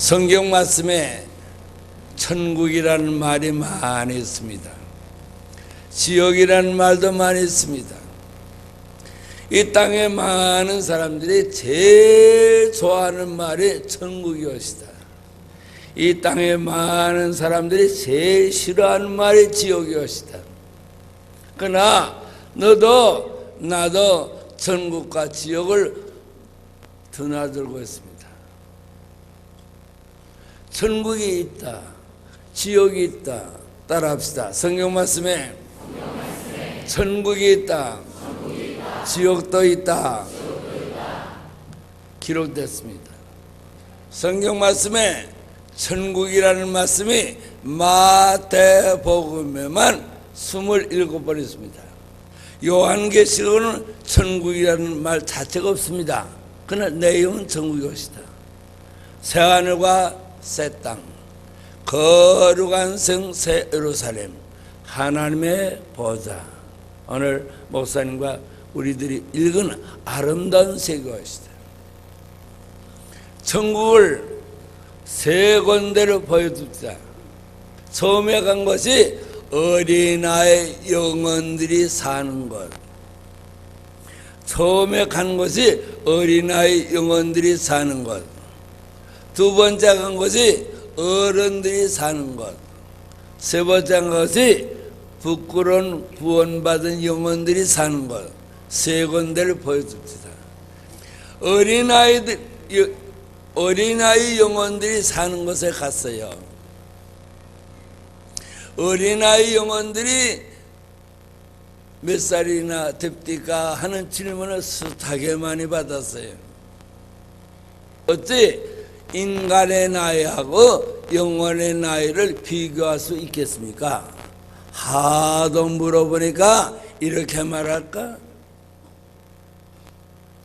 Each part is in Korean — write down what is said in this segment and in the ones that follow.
성경 말씀에 천국이라는 말이 많이 있습니다. 지옥이라는 말도 많이 있습니다. 이 땅에 많은 사람들이 제일 좋아하는 말이 천국이 것이다. 이 땅에 많은 사람들이 제일 싫어하는 말이 지옥이 것이다. 그러나 너도 나도 천국과 지옥을 드나들고 있습니다. 천국이 있다, 지옥이 있다. 따라합시다. 성경 말씀에 천국이 있다, 지옥도 있다 기록됐습니다. 성경 말씀에 천국이라는 말씀이 마태복음에만 27번 있습니다. 요한계시록은 천국이라는 말 자체가 없습니다. 그러나 내용은 천국이 것이다. 새하늘과 새 땅, 거룩한 성 새 예루살렘, 하나님의 보좌. 오늘 목사님과 우리들이 읽은 아름다운 세계화시다. 천국을 세 군데로 보여줍니다. 처음에 간 것이 어린아이 영혼들이 사는 것. 처음에 간 것이 어린아이 영혼들이 사는 것. 두 번째 간 것이 어른들이 사는 것. 세 번째 간 것이 부끄러운 구원받은 영혼들이 사는 것. 세 군데를 보여줍니다. 어린아이 영혼들이 사는 곳에 갔어요. 어린아이 영혼들이 몇 살이나 됩니까? 하는 질문을 숱하게 많이 받았어요. 어찌 인간의 나이하고 영혼의 나이를 비교할 수 있겠습니까? 하도 물어보니까 이렇게 말할까?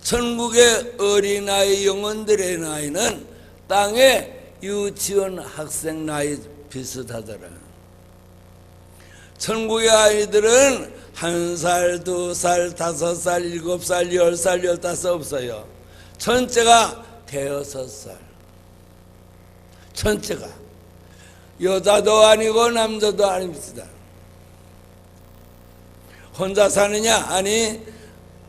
천국의 어린아이 영혼들의 나이는 땅의 유치원 학생 나이 비슷하더라. 천국의 아이들은 1살, 2살, 5살, 7살, 10살, 15 없어요. 전체가 5살. 전체가 여자도 아니고 남자도 아닙니다. 혼자 사느냐? 아니,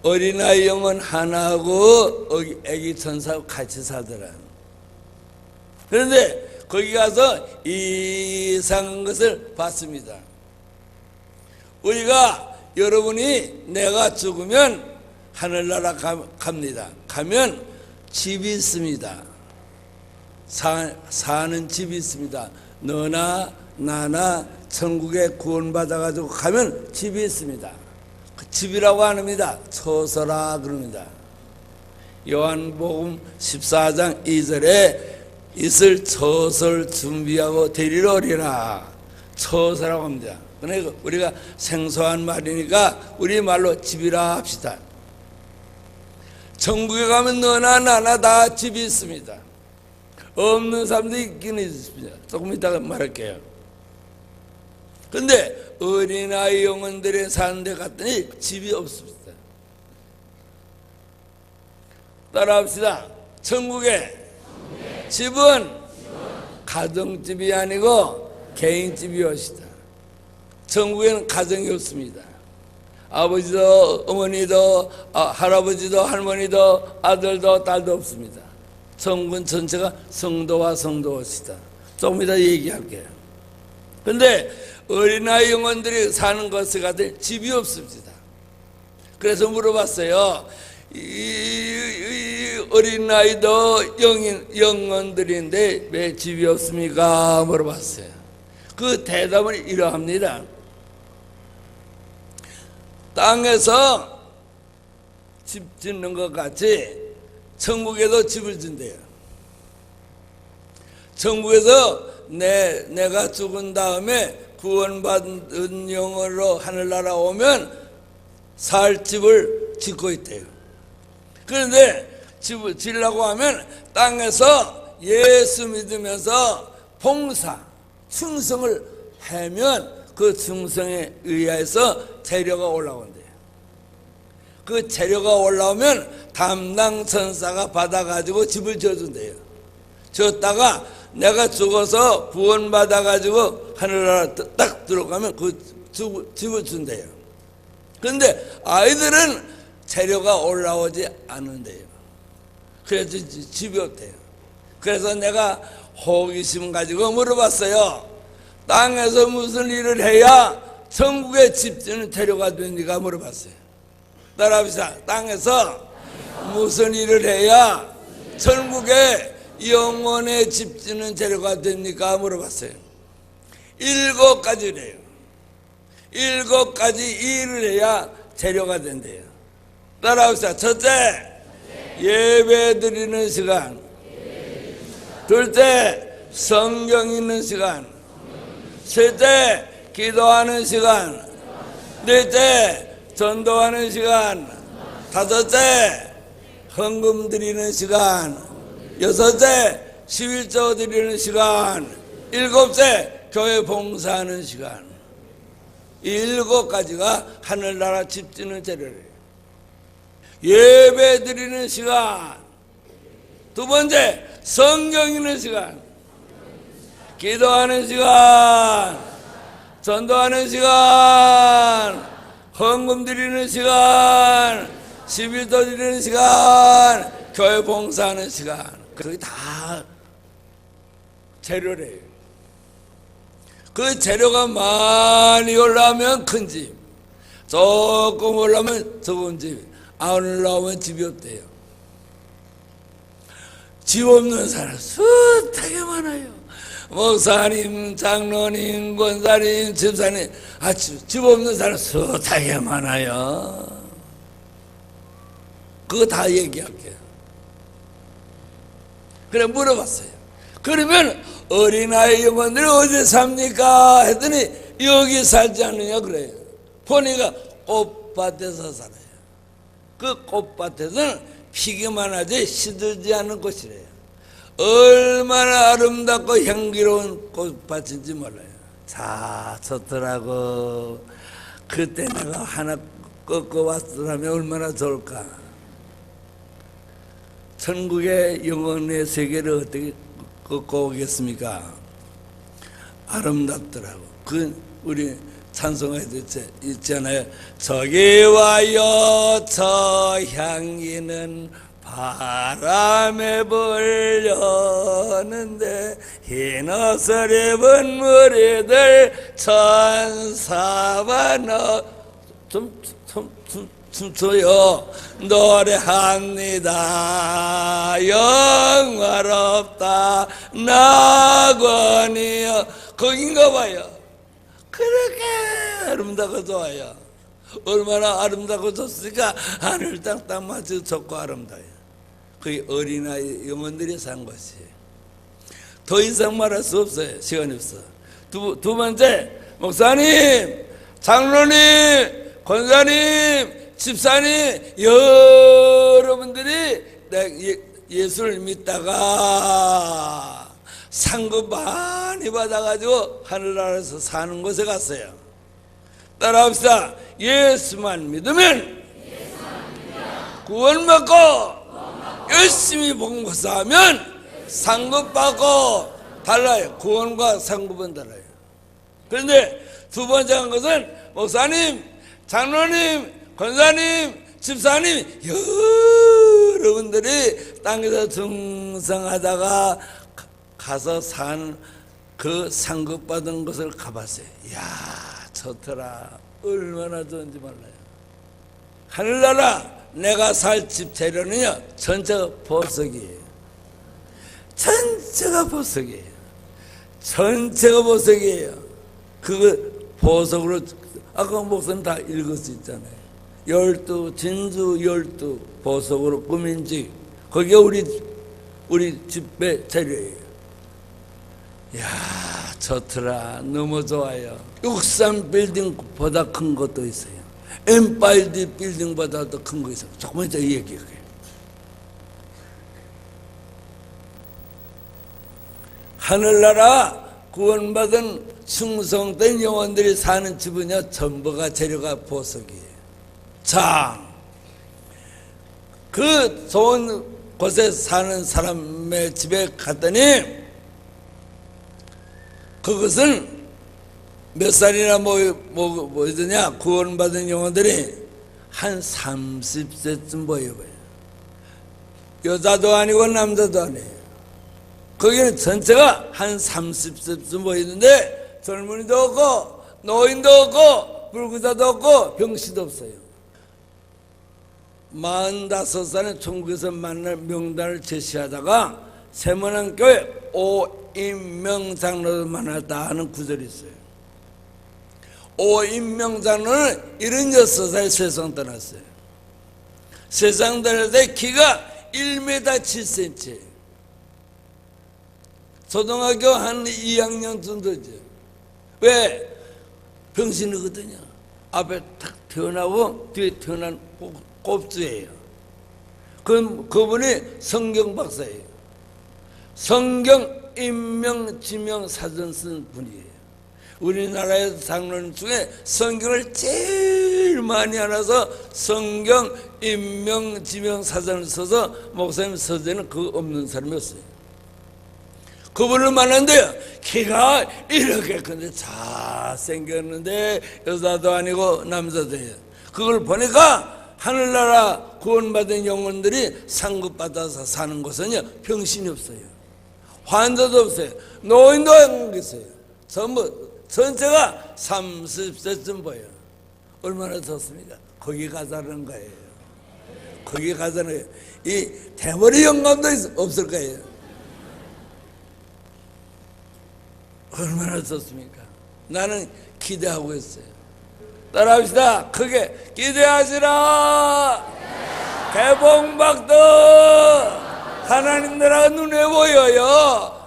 어린아이 영혼 하나하고 애기 천사하고 같이 살더라. 그런데 거기 가서 이상한 것을 봤습니다. 우리가 여러분이 내가 죽으면 하늘나라 갑니다. 가면 집이 있습니다. 사는 집이 있습니다. 너나 나나 천국에 구원받아가지고 가면 집이 있습니다. 그 집이라고 안 합니다. 처소라 그럽니다. 요한복음 14장 2절에 있을 처소를 준비하고 데리러 오리라. 처소라고 합니다. 그러니까 우리가 생소한 말이니까 우리 말로 집이라 합시다. 천국에 가면 너나 나나 다 집이 있습니다. 없는 사람도 있긴 있습니다. 조금 이따가 말할게요. 근데 어린아이 영혼들이 사는 데 갔더니 집이 없습니다. 따라합시다. 천국에 집은 가정집이 아니고 개인집이 것이다. 천국에는 가정이 없습니다. 아버지도 어머니도 할아버지도 할머니도 아들도 딸도 없습니다. 천국은 전체가 성도와 성도것이다. 조금 이따 얘기할게요. 근데 어린아이 영혼들이 사는 곳에 가더니 집이 없습니다. 그래서 물어봤어요. 이 어린아이도 영혼들인데 왜 집이 없습니까? 물어봤어요. 그 대답은 이러합니다. 땅에서 집 짓는 것 같이 천국에도 집을 짓대요. 천국에서 내가 죽은 다음에 구원받은 영혼으로 하늘나라 오면 살 집을 짓고 있대요. 그런데 집을 지으려고 하면 땅에서 예수 믿으면서 봉사, 충성을 하면 그 충성에 의해서 재료가 올라온대요. 그 재료가 올라오면 담당 천사가 받아가지고 집을 지어준대요. 지었다가 내가 죽어서 구원받아가지고 하늘나라 딱 들어가면 그 집을 준대요. 근데 아이들은 재료가 올라오지 않는데요. 그래서 집이 없대요. 그래서 내가 호기심 가지고 물어봤어요. 땅에서 무슨 일을 해야 천국에 집 짓는 재료가 됩니까? 물어봤어요. 따라합시다. 땅에서 무슨 일을 해야 천국에 영원의 집 짓는 재료가 됩니까? 물어봤어요. 7가지래요. 7가지 일을 해야 재료가 된대요. 따라합시다. 첫째, 예배 드리는 시간. 둘째, 성경 읽는 시간. 셋째, 기도하는 시간. 넷째, 전도하는 시간. 다섯째, 헌금 드리는 시간. 여섯째, 11조 드리는 시간. 일곱째, 교회 봉사하는 시간. 이 7가지가 하늘나라 집 짓는 재료래요. 예배 드리는 시간. 두 번째, 성경 읽는 시간. 기도하는 시간. 전도하는 시간. 헌금 드리는 시간. 11조 드리는 시간. 교회 봉사하는 시간. 그게 다 재료래요. 그 재료가 많이 올라오면 큰 집, 조금 올라오면 적은 집, 안 올라오면 집이 없대요. 집 없는 사람 숱하게 많아요. 목사님, 장로님, 권사님, 집사님, 집 없는 사람 숱하게 많아요. 그거 다 얘기할게요. 그래 물어봤어요. 그러면 어린아이 영혼들이 어디 삽니까? 했더니 여기 살지 않느냐 그래요. 보니까 꽃밭에서 살아요. 그 꽃밭에서는 피기만 하지 시들지 않는 곳이래요. 얼마나 아름답고 향기로운 꽃밭인지 몰라요. 자, 좋더라고. 그때 내가 하나 꺾어왔더라면 얼마나 좋을까. 천국의 영혼의 세계를 어떻게 꺾어오겠습니까? 아름답더라고. 그 우리 찬송가에 있잖아요. 저기 와요 저 향기는 바람에 불렸는데 흰 옷을 입은 무리들 천사와 춤춰요. 노래합니다. 영화롭다 낙원이여. 거긴가 봐요. 그렇게 아름답고 좋아요. 얼마나 아름답고 좋습니까? 하늘 땅 맞춰 좋고 아름다워요. 그게 어린아이 영혼들이 산 것이에요. 더 이상 말할 수 없어요. 시간이 없어. 두 번째, 목사님, 장로님, 권사님, 집사님, 여러분들이 예수를 믿다가 상급 많이 받아가지고 하늘나라에서 사는 곳에 갔어요. 따라합시다. 예수만 믿으면 구원받고 열심히 봉사하면 상급받고 달라요. 구원과 상급은 달라요. 그런데 두 번째 한 것은 목사님, 장로님, 권사님, 집사님, 여러분들이 땅에서 등성하다가 가서 산 그 상급받은 것을 가봤어요. 이야, 좋더라. 얼마나 좋은지 몰라요. 하늘나라 내가 살 집 재료는요, 전체가 보석이에요. 전체가 보석이에요. 전체가 보석이에요. 그거 보석으로, 아까 목사님 다 읽을 수 있잖아요. 12 진주 12 보석으로 꾸민 집, 거기가 우리 집의 재료예요. 이야, 좋더라. 너무 좋아요. 63 빌딩보다 큰 것도 있어요. 엠파이어 빌딩보다 더 큰 거 있어요. 조금만 더 얘기해요. 하늘나라 구원받은 충성된 영혼들이 사는 집은요, 전부가 재료가 보석이에요. 자, 그 좋은 곳에 사는 사람의 집에 갔더니 그것은 몇 살이나 뭐더냐 구원받은 영혼들이 한 30세쯤 보여요. 여자도 아니고 남자도 아니에요. 거기는 전체가 한 30세쯤 보이는데 젊은이도 없고 노인도 없고 불구자도 없고 병시도 없어요. 45살에 천국에서 만날 명단을 제시하다가 세문안교회 오인명 장로를 만났다 하는 구절이 있어요. 오인명 장로는 76살에 세상 떠났어요. 세상 떠날 때 키가 1m 7cm. 초등학교 한 2학년 정도죠. 왜? 병신이거든요. 앞에 탁 태어나고 뒤에 태어난 꼽주예요. 그분이 성경 박사예요. 성경 인명 지명 사전 쓴 분이에요. 우리나라의 장로님 중에 성경을 제일 많이 알아서 성경 인명 지명 사전을 써서 목사님 서재는 그거 없는 사람이 없어요. 그분을 만났는데요, 키가 이렇게 큰데 잘생겼는데 여자도 아니고 남자도예요. 그걸 보니까 하늘나라 구원받은 영혼들이 상급받아서 사는 곳은요 병신이 없어요. 환자도 없어요. 노인도 안 계세요. 전부 전체가 30세쯤 보여요. 얼마나 좋습니까? 거기 가자는 거예요. 거기 가자는 거예요. 이 대머리 영감도 없을 거예요. 얼마나 좋습니까? 나는 기대하고 있어요. 따라합시다. 크게 기대하시라. 개봉박도 하나님 나라가 눈에 보여요.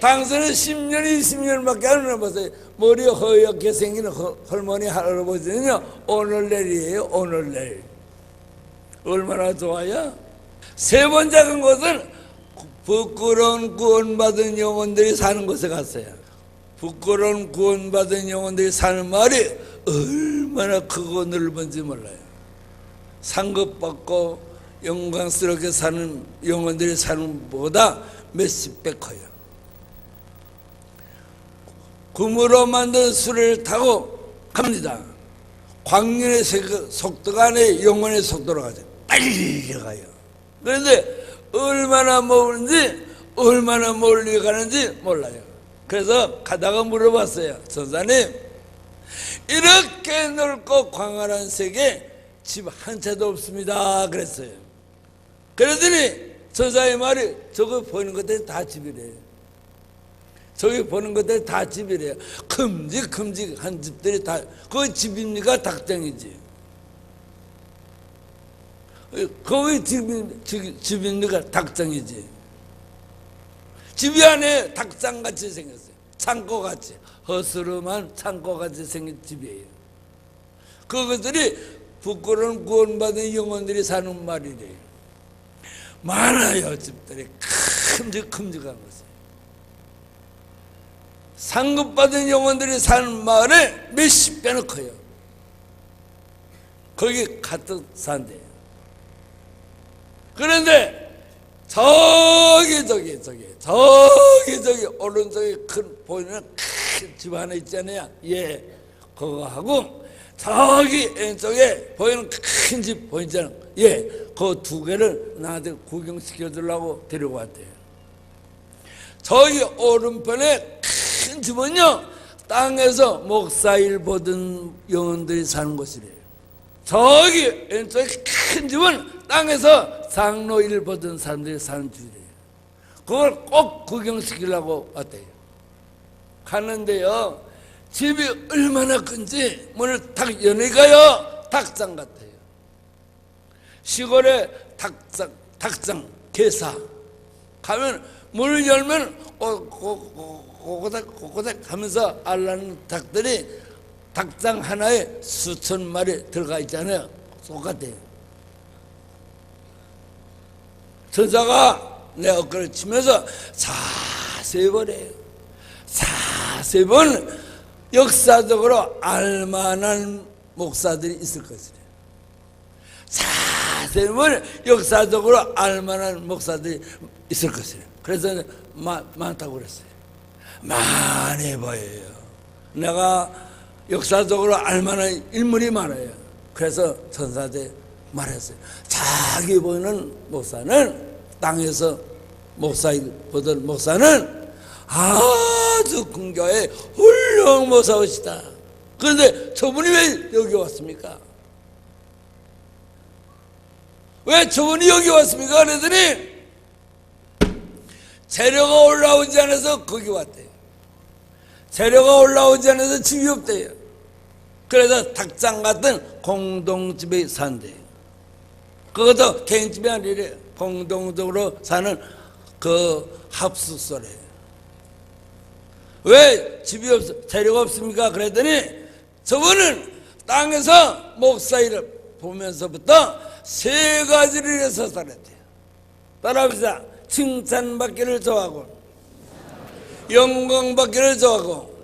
당신은 10년, 20년밖에 안 해봤어요. 머리 허옇게 생기는 할머니, 할아버지는요, 오늘 내일이에요, 오늘 내일. 얼마나 좋아요? 세 번째 간 곳은 부끄러운 구원받은 영혼들이 사는 곳에 갔어요. 부끄러운 구원받은 영혼들이 사는 마을이 얼마나 크고 넓은지 몰라요. 상급받고 영광스럽게 사는 영혼들이 사는 것보다 몇십 배 커요. 금으로 만든 수레를 타고 갑니다. 광년의 속도가 아니라 영혼의 속도로 가죠. 빨리 가요. 그런데 얼마나 멀은지 얼마나 멀리 가는지 몰라요. 그래서 가다가 물어봤어요. 전사님, 이렇게 넓고 광활한 세계 집 한 채도 없습니다. 그랬어요. 그랬더니 전사의 말이 저거 보이는 것들이 다 집이래요. 저기 보는 것들이 다 집이래요. 큼직큼직한 집들이 다, 그거 집입니까? 닭장이지. 거기 집입니까? 닭장이지. 집이 안에 닭장같이 생겼어요. 창고같이. 허스름한 창고같이 생긴 집이에요. 그것들이 부끄러운 구원받은 영혼들이 사는 말이래요. 많아요. 집들이 큼직큼직한 것이. 상급받은 영혼들이 사는 마을에 몇십 배나 커요. 거기 가득 산대요. 그런데 저기 오른쪽에 큰 보이는 큰 집 하나 있잖아요. 예, 그거 하고 저기 왼쪽에 보이는 큰 집 보이잖아요. 예, 그 두 개를 나한테 구경시켜 주려고 데리고 왔대요. 저기 오른편에 큰 집은요, 땅에서 목사일 보던 영혼들이 사는 곳이래요. 저기 왼쪽에 큰 집은 땅에서 장로일 보던 사람들이 사는 집이래요. 그걸 꼭 구경시키려고 왔대요. 갔는데요, 집이 얼마나 큰지 문을 탁 여니까요, 닭장 같아요. 시골에 닭장 개사 가면 문을 열면 꼬꼬닥 하면서 알라는 닭들이 닭장 하나에 수천 마리 들어가 있잖아요. 똑같아요. 전사가 내 어깨를 치면서 자세히 보래요. 자세히 보면 역사적으로 알만한 목사들이 있을 것이래요. 자세히 보면 역사적으로 알만한 목사들이 있을 것이래요. 그래서 많다고 그랬어요. 많이 보여요. 내가 역사적으로 알만한 인물이 많아요. 그래서 전사대 말했어요. 자기 보는 목사는, 땅에서 보던 목사는 아주 근교에 훌륭한 목사이시다. 그런데 저분이 왜 여기 왔습니까? 왜 저분이 여기 왔습니까? 그랬더니 재료가 올라오지 않아서 거기 왔대요. 재료가 올라오지 않아서 집이 없대요. 그래서 닭장 같은 공동집에 산대요. 그것도 개인집이 아니래요. 공동적으로 사는 그 합숙소래요. 왜 집이 재료가 없습니까? 그랬더니 저분은 땅에서 목사 일을 보면서부터 세 가지를 해서 살았대요. 따라합시다. 칭찬받기를 좋아하고, 영광받기를 좋아하고,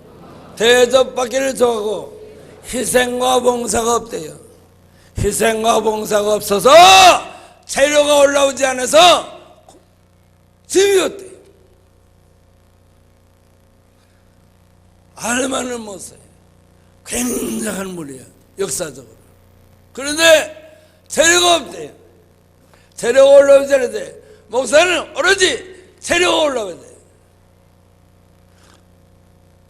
대접받기를 좋아하고, 희생과 봉사가 없대요. 희생과 봉사가 없어서 재료가 올라오지 않아서 집이 없대요. 알만은 못 써요. 굉장한 물이에요, 역사적으로. 그런데 재료가 없대요. 재료가 올라오지 않아요. 목사는 오로지 재료가 올라와야 돼요.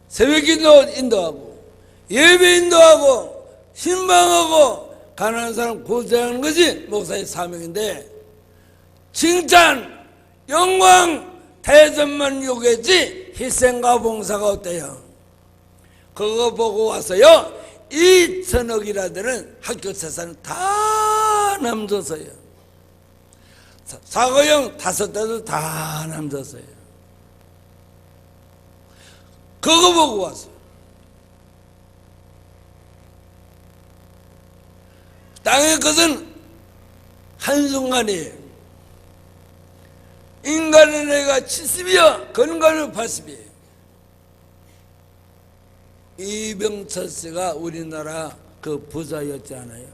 새벽기도 인도하고, 예배 인도하고, 신방하고, 가난한 사람 구제하는 것이 목사의 사명인데, 칭찬, 영광, 대접만 요구했지 희생과 봉사가 없대요. 그거 보고 와서요, 2천억이라는 학교 재산을 다 남줬어요. 사고형 5대도 다 남겼어요. 그거 보고 왔어요. 땅의 것은 한순간이에요. 인간의 나이가 70이요, 건강은 80이에요. 이병철 씨가 우리나라 그 부자였잖아요.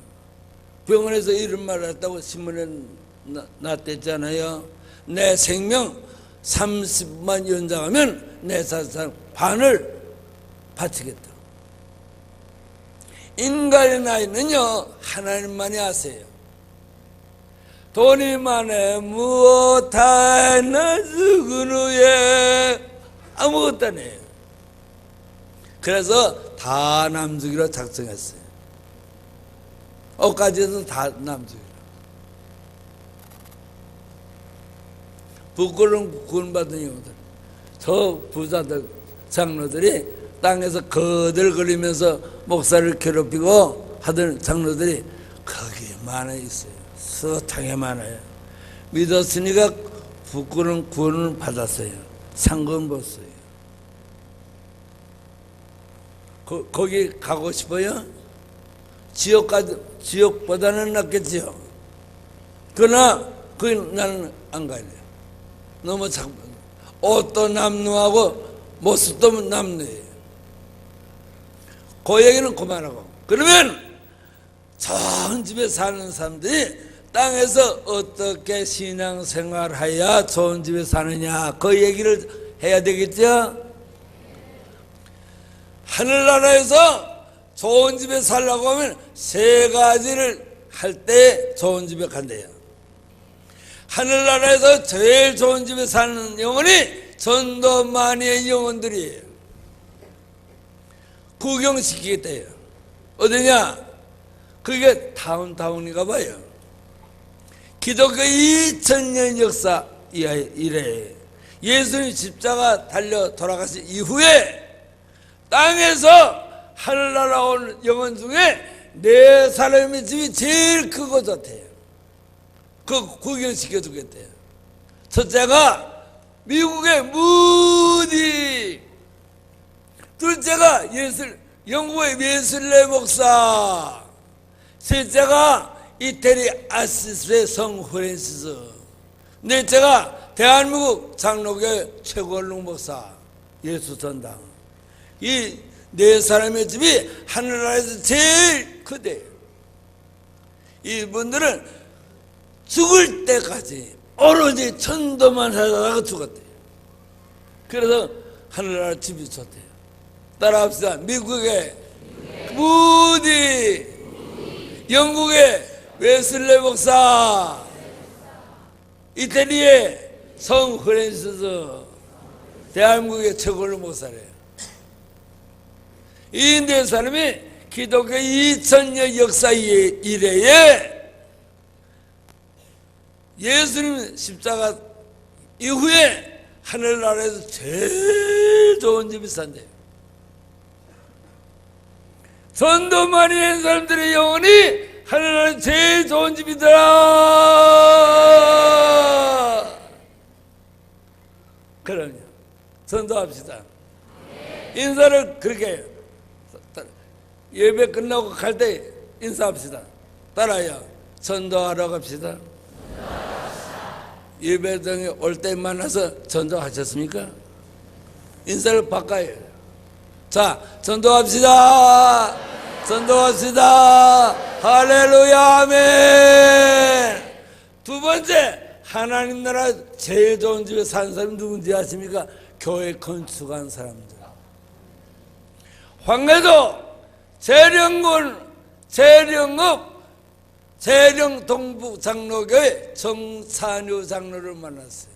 병원에서 이런 말을 했다고 신문에 났댔잖아요. 내 생명 30만 연장하면 내 자산 반을 바치겠다. 인간의 나이는요, 하나님만이 아세요. 돈이 많아 무엇 하나 죽은 후에 아무것도 안 해요. 그래서 다 남주기로 작정했어요. 옷까지도 다 남주기로. 부끄러운 구원받은 영혼들, 저 부자들, 장로들이 땅에서 거들거리면서 목사를 괴롭히고 하던 장로들이 거기에 많아 있어요. 서탕에 많아요. 믿었으니까 부끄러운 구원을 받았어요. 상금 벌었어요. 거기 가고 싶어요? 지옥보다는 낫겠지요. 그러나 나는 안 가야 돼요. 너무 작, 옷도 남루하고 모습도 남루해요. 그 얘기는 그만하고, 그러면 좋은 집에 사는 사람들이 땅에서 어떻게 신앙생활해야 좋은 집에 사느냐, 그 얘기를 해야 되겠죠. 하늘나라에서 좋은 집에 살려고 하면 세 가지를 할 때 좋은 집에 간대요. 하늘나라에서 제일 좋은 집에 사는 영혼이 전도 많이의 영혼들이에요. 구경시키겠대요. 어디냐? 그게 다운타운인가 봐요. 기독교 2000년 역사 이래 예수님 십자가 달려 돌아가신 이후에 땅에서 하늘나라 온 영혼 중에 4사람의 집이 제일 크고 좋대요. 그 구경시켜 주겠대요. 첫째가 미국의 무디, 둘째가 영국의 웨슬레 목사, 셋째가 이태리 아시스의 성 프랜시스, 넷째가 대한민국 장로교회 최고령 목사 예수전당. 이 4사람의 집이 하늘나라에서 제일 크대요. 이분들은 죽을 때까지 오로지 천도만 하다가 죽었대요. 그래서 하늘나라 집이 좋대요. 따라합시다. 미국에 무디, 영국의 웨슬레 목사, 이태리의 성 프랜시스, 대한민국의 최고의 목사래요. 이 인도의 사람이 기독교 2000년 역사 이래에 예수님 십자가 이후에 하늘나라에서 제일 좋은 집이 산대요. 전도 많이 한 사람들의 영혼이 하늘나라에서 제일 좋은 집이더라. 그럼요. 전도합시다. 인사를 그렇게 해요. 예배 끝나고 갈 때 인사합시다. 따라요. 전도하러 갑시다. 예배당에 올 때 만나서 전도하셨습니까? 인사를 바꿔요. 자, 전도합시다. 전도합시다. 할렐루야, 아멘. 두 번째, 하나님 나라 제일 좋은 집에 사는 사람이 누군지 아십니까? 교회 건축한 사람들. 황해도 재령군, 재령읍, 재령 동부 장로교회 정찬유 장로를 만났어요.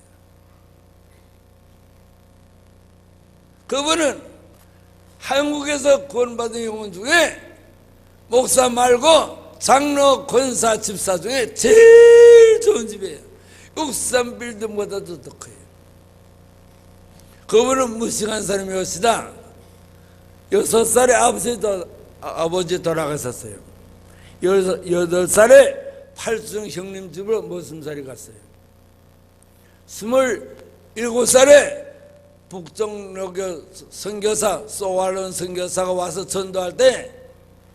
그분은 한국에서 구원받은 영혼 중에 목사 말고 장로, 권사, 집사 중에 제일 좋은 집이에요. 63 빌딩보다도 더 커요. 그분은 무식한 사람이었시다. 6살에 아버지 돌아가셨어요. 8살에 팔순 형님 집으로 머슴살이 갔어요. 27살에 북정로교 선교사 소왈론 선교사가 와서 전도할 때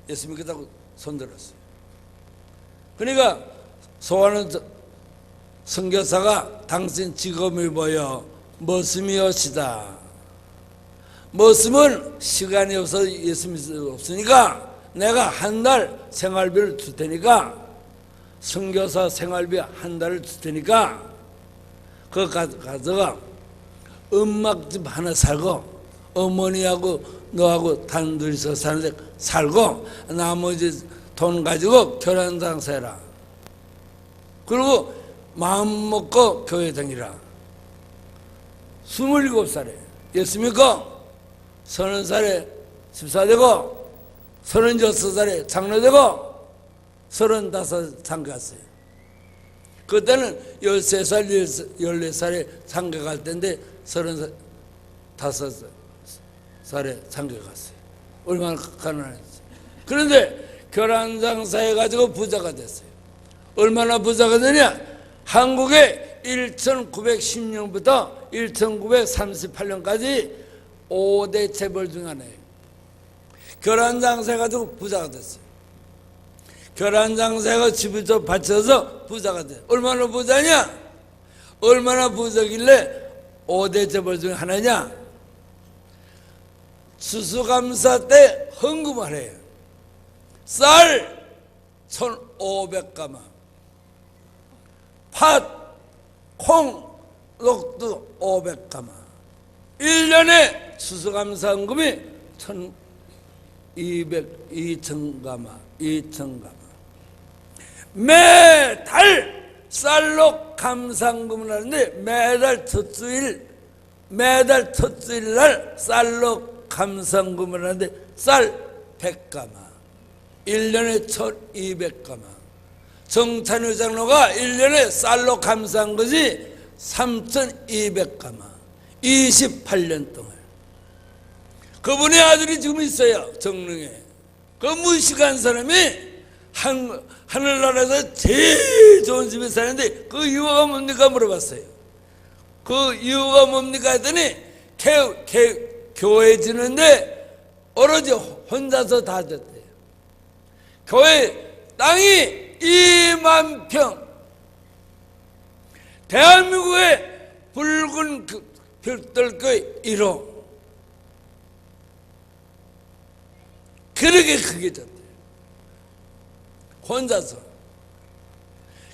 예수 믿겠다고 손들었어요. 그러니까 소왈론 선교사가 당신 직업이 뭐여? 머슴이었시다. 머슴은 시간이 없어서 예수 믿을 수 없으니까 내가 한 달 생활비를 줄 테니까, 선교사 생활비 한 달을 줄 테니까 그거 가져가 음악집 하나 살고 어머니하고 너하고 단둘이서 사는데 살고 나머지 돈 가지고 결혼장 세라. 그리고 마음 먹고 교회 다니라. 27살에 예수 믿고 30살에 집사되고 36살에 장로되고 35 장가갔어요. 그때는 13살, 14살에 장가갈 때인데 35살에 장가갔어요. 얼마나 가난했어요. 그런데 결혼장사 해가지고 부자가 됐어요. 얼마나 부자가 되냐? 한국에 1910년부터 1938년까지 5대 재벌 중 하나예요. 결혼장사 해가지고 부자가 됐어요. 결혼장사 해가지고 집을 좀 바쳐서 부자가 됐어요. 얼마나 부자냐? 얼마나 부자길래 5대 재벌 중 하나냐? 추수감사 때 헌금을 해요. 쌀 1,500가마, 팥, 콩, 녹두 500가마. 1년에 추수감사 헌금이 2,000가마, 2,000가마. 매달 쌀로 감사헌금을 하는데 매달 첫 주일 날 쌀로 감사헌금을 하는데 쌀 100가마, 1년에 1,200가마. 정찬유 장로가 1년에 쌀로 감사한 것이 3,200가마, 28년 동안. 그분의 아들이 지금 있어요. 정릉에. 그 무식한 사람이 하늘나라에서 제일 좋은 집에 사는데 그 이유가 뭡니까 물어봤어요. 그 이유가 뭡니까 했더니 교회 지는데 오로지 혼자서 다 졌대요. 교회 땅이 2만 평. 대한민국의 붉은 별들교회 1호. 그렇게 크게 졌대요. 혼자서.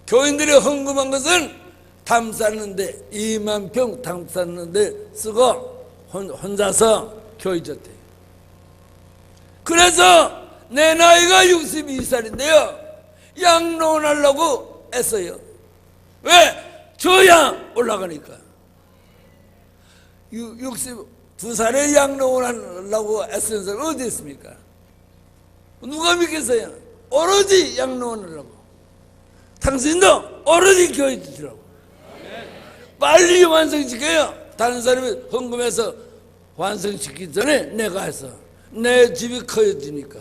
교인들이 헌금한 것은 담 쌓는데 2만 평 담 쌓는데 쓰고 혼자서 교회졌대. 그래서 내 나이가 62살인데요 양로원하려고 애써요. 왜? 줘야 올라가니까. 62살에 양로원하려고 애쓰는 사람 어디 있습니까? 누가 믿겠어요? 오로지 양로원하려고. 당신도 오로지 교회 주시라고. 빨리 완성시켜요. 다른 사람이 헌금해서 완성시키기 전에 내가 해서 내 집이 커져지니까.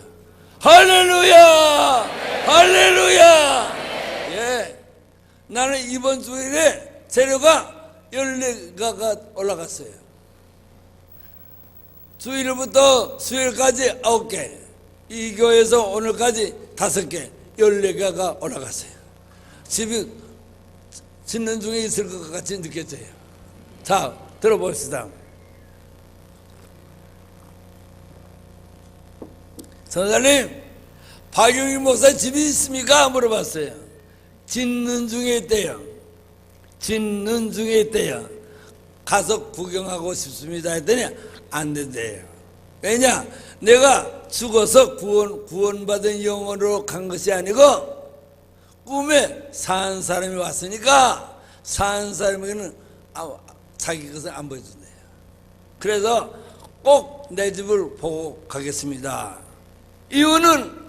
할렐루야! 할렐루야! 예. 나는 이번 주일에 재료가 14가가 올라갔어요. 주일부터 수요일까지 9개, 이 교회에서 오늘까지 5개, 14개가 올라갔어요. 집이 짓는 중에 있을 것 같이 느껴져요. 자, 들어봅시다. 선생님, 박용희 목사 집이 있습니까? 물어봤어요. 짓는 중에 있대요. 짓는 중에 있대요. 가서 구경하고 싶습니다 했더니 안 된대요. 왜냐? 내가 죽어서 구원받은 영혼으로 간 것이 아니고 꿈에 산 사람이 왔으니까 산 사람에게는 자기 것을 안 보여준대요. 그래서 꼭 내 집을 보고 가겠습니다. 이유는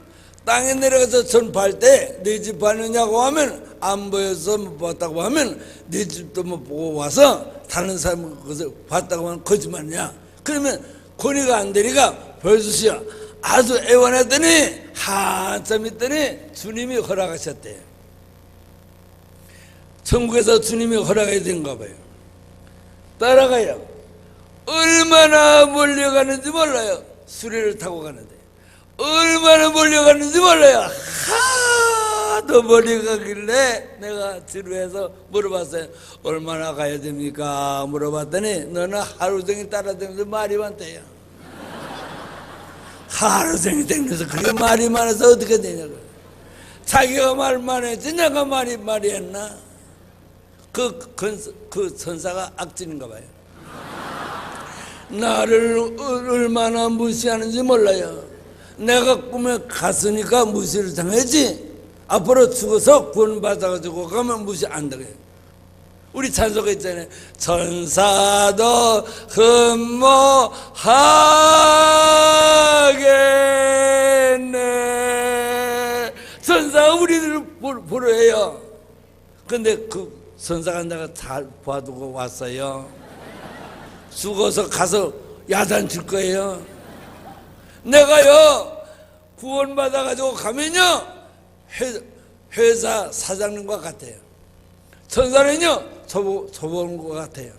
땅에 내려가서 전파할 때 내 집 봤느냐고 하면 안 보여서 못 봤다고 하면 내 집도 못 보고 와서 다른 사람 것을 봤다고 하면 거짓말이냐. 그러면 권위가 안 되니까 보여주시오. 아주 애원했더니 한참 있더니 주님이 허락하셨대요. 천국에서 주님이 허락해야 되는가 봐요. 따라가요. 얼마나 몰려가는지 몰라요. 수레를 타고 가는데 얼마나 몰려가는지 몰라요. 하도 멀리 가길래 내가 지루해서 물어봤어요. 얼마나 가야 됩니까? 물어봤더니 너는 하루 종일 따라다니면서 말이 많대요. 하루 종일 다니면서 그렇게 말이 많아서 어떻게 되냐고. 자기가 말만 했지 내가 말이 했나? 그 선사가 악진인가 봐요. 나를 얼마나 무시하는지 몰라요. 내가 꿈에 갔으니까 무시를 당했지. 앞으로 죽어서 구원받아가지고 가면 무시 안 되게. 우리 찬송가 있잖아요. 천사도 흠모하겠네. 천사가 우리들을 보러 해요. 근데 그 천사가 내가 잘 봐두고 왔어요. 죽어서 가서 야단 칠 거예요. 내가요 구원받아가지고 가면요 회사 사장님과 같아요. 천사는요 저보는 것 같아요.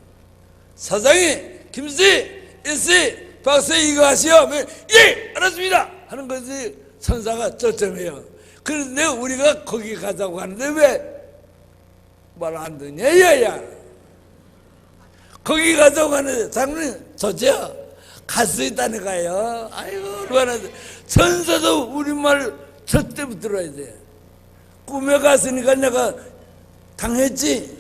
사장이 김씨, 일씨, 박씨 이거 하시오 하면 예 알았습니다 하는 것이 천사가 초점이에요. 그런데 우리가 거기 가자고 하는데 왜 말 안 듣냐 야야. 거기 가자고 하는데 장로님 좋죠? 갈 수 있다니까요. 아이고 얼마나. 천사도 우리말 절대 들어야 돼. 꿈에 갔으니까 내가 당했지.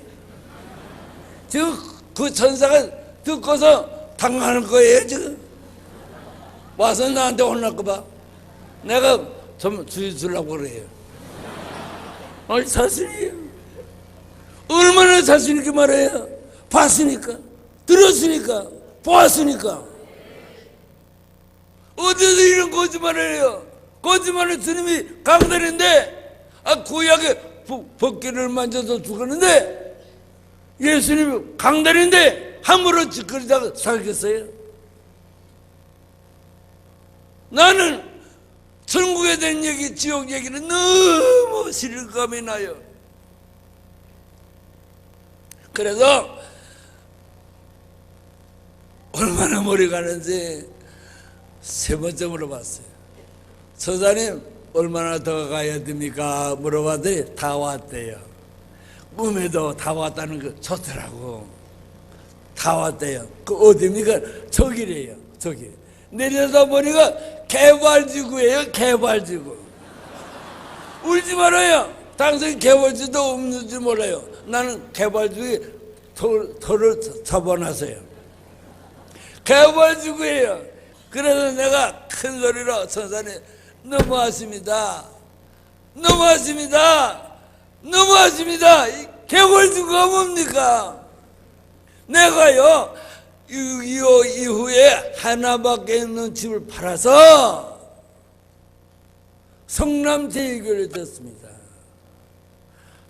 지금 그 천사가 듣고서 당하는 거예요 지금. 와서 나한테 혼날 거 봐. 내가 좀 주의 주려고 그래요. 아니 자신이에요. 얼마나 자신 있게 말해요. 봤으니까, 들었으니까, 보았으니까. 어디서 이런 거짓말을 해요? 거짓말은 주님이 강단인데 구약에 벗기를 만져서 죽었는데 예수님이 강단인데 함부로 짓거리다가 살겠어요? 나는 천국에 대한 얘기, 지옥 얘기는 너무 실감이 나요. 그래서 얼마나 머리 가는지 3번째 물어봤어요. 처자님 얼마나 더 가야 됩니까? 물어봤더니 다 왔대요. 꿈에도 다 왔다는 거 좋더라고. 다 왔대요. 그 어디입니까? 저기래요. 저기 내려다 보니까 개발지구예요. 개발지구. 울지 말아요. 당신 개발지도 없는지 몰라요. 나는 개발지구에 터를 잡아놨어요. 개벌주구예요. 그래서 내가 큰 소리로 선사님 너무하십니다. 너무하십니다. 너무하십니다. 이 개벌주구가 뭡니까? 내가요 6.25 이후에 하나밖에 없는 집을 팔아서 성남제일교회를 됐습니다.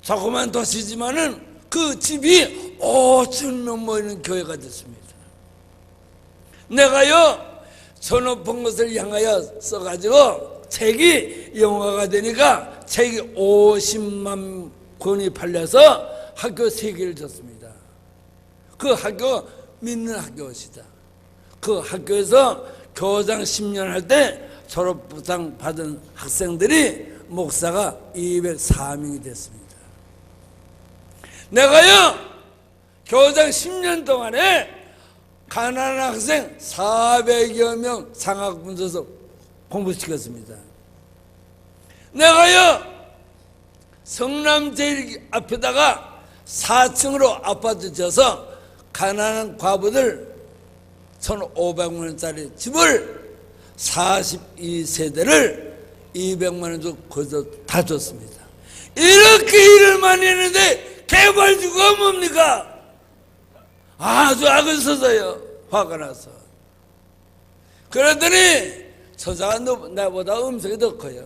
조그만 도시지만은 그 집이 5,000명 모이는 교회가 됐습니다. 내가요 전업한 것을 향하여 써가지고 책이 영화가 되니까 책이 50만 권이 팔려서 학교 3개를 줬습니다. 그 학교 믿는 학교시다. 그 학교에서 교장 10년 할 때 졸업부상 받은 학생들이 목사가 204명이 됐습니다. 내가요 교장 10년 동안에 가난한 학생 400여 명 장학금 줘서 공부시켰습니다. 내가요 성남제일 앞에다가 4층으로 아파트 지어서 가난한 과부들 1,500만 원짜리 집을 42세대를 200만 원 주고 거기서 다 줬습니다. 이렇게 일을 많이 했는데 개발주가 뭡니까? 아주 악을 써서요. 화가 나서. 그랬더니 처자가 나보다 음성이 더 커요.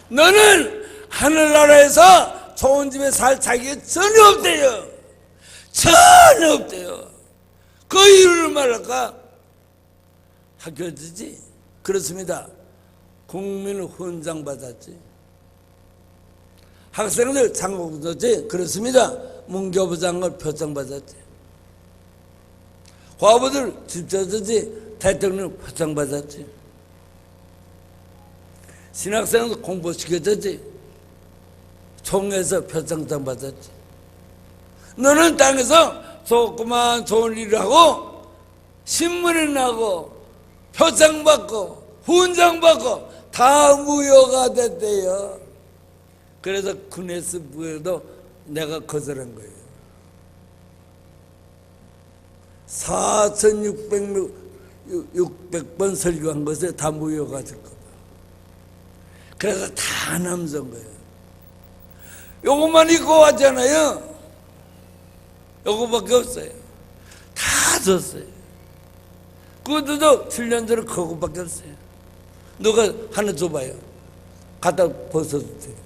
너는 하늘나라에서 좋은 집에 살 자격이 전혀 없대요. 전혀 없대요. 그 이유를 말할까? 학교지지? 그렇습니다. 국민을 훈장 받았지. 학생들 장학금 줬지? 그렇습니다. 문교부 장관 표창 받았지. 과부들 집 줬지? 대통령 표창 받았지. 신학생도 공부시켜줬지? 총회에서 표창장 받았지. 너는 땅에서 조그만 좋은 일을 하고 신문에 나고 표창 받고 훈장 받고 다 무효가 됐대요. 그래서 구네스 부에도 내가 거절한 거예요. 4,600번 설교한 것에 다 무효가 될 거다. 그래서 다 남선 거예요. 요것만 입고 왔잖아요. 요거밖에 없어요. 다 줬어요. 그것도 7년 전에 그거밖에 없어요. 누가 하나 줘봐요. 갖다 벗어도 되니까.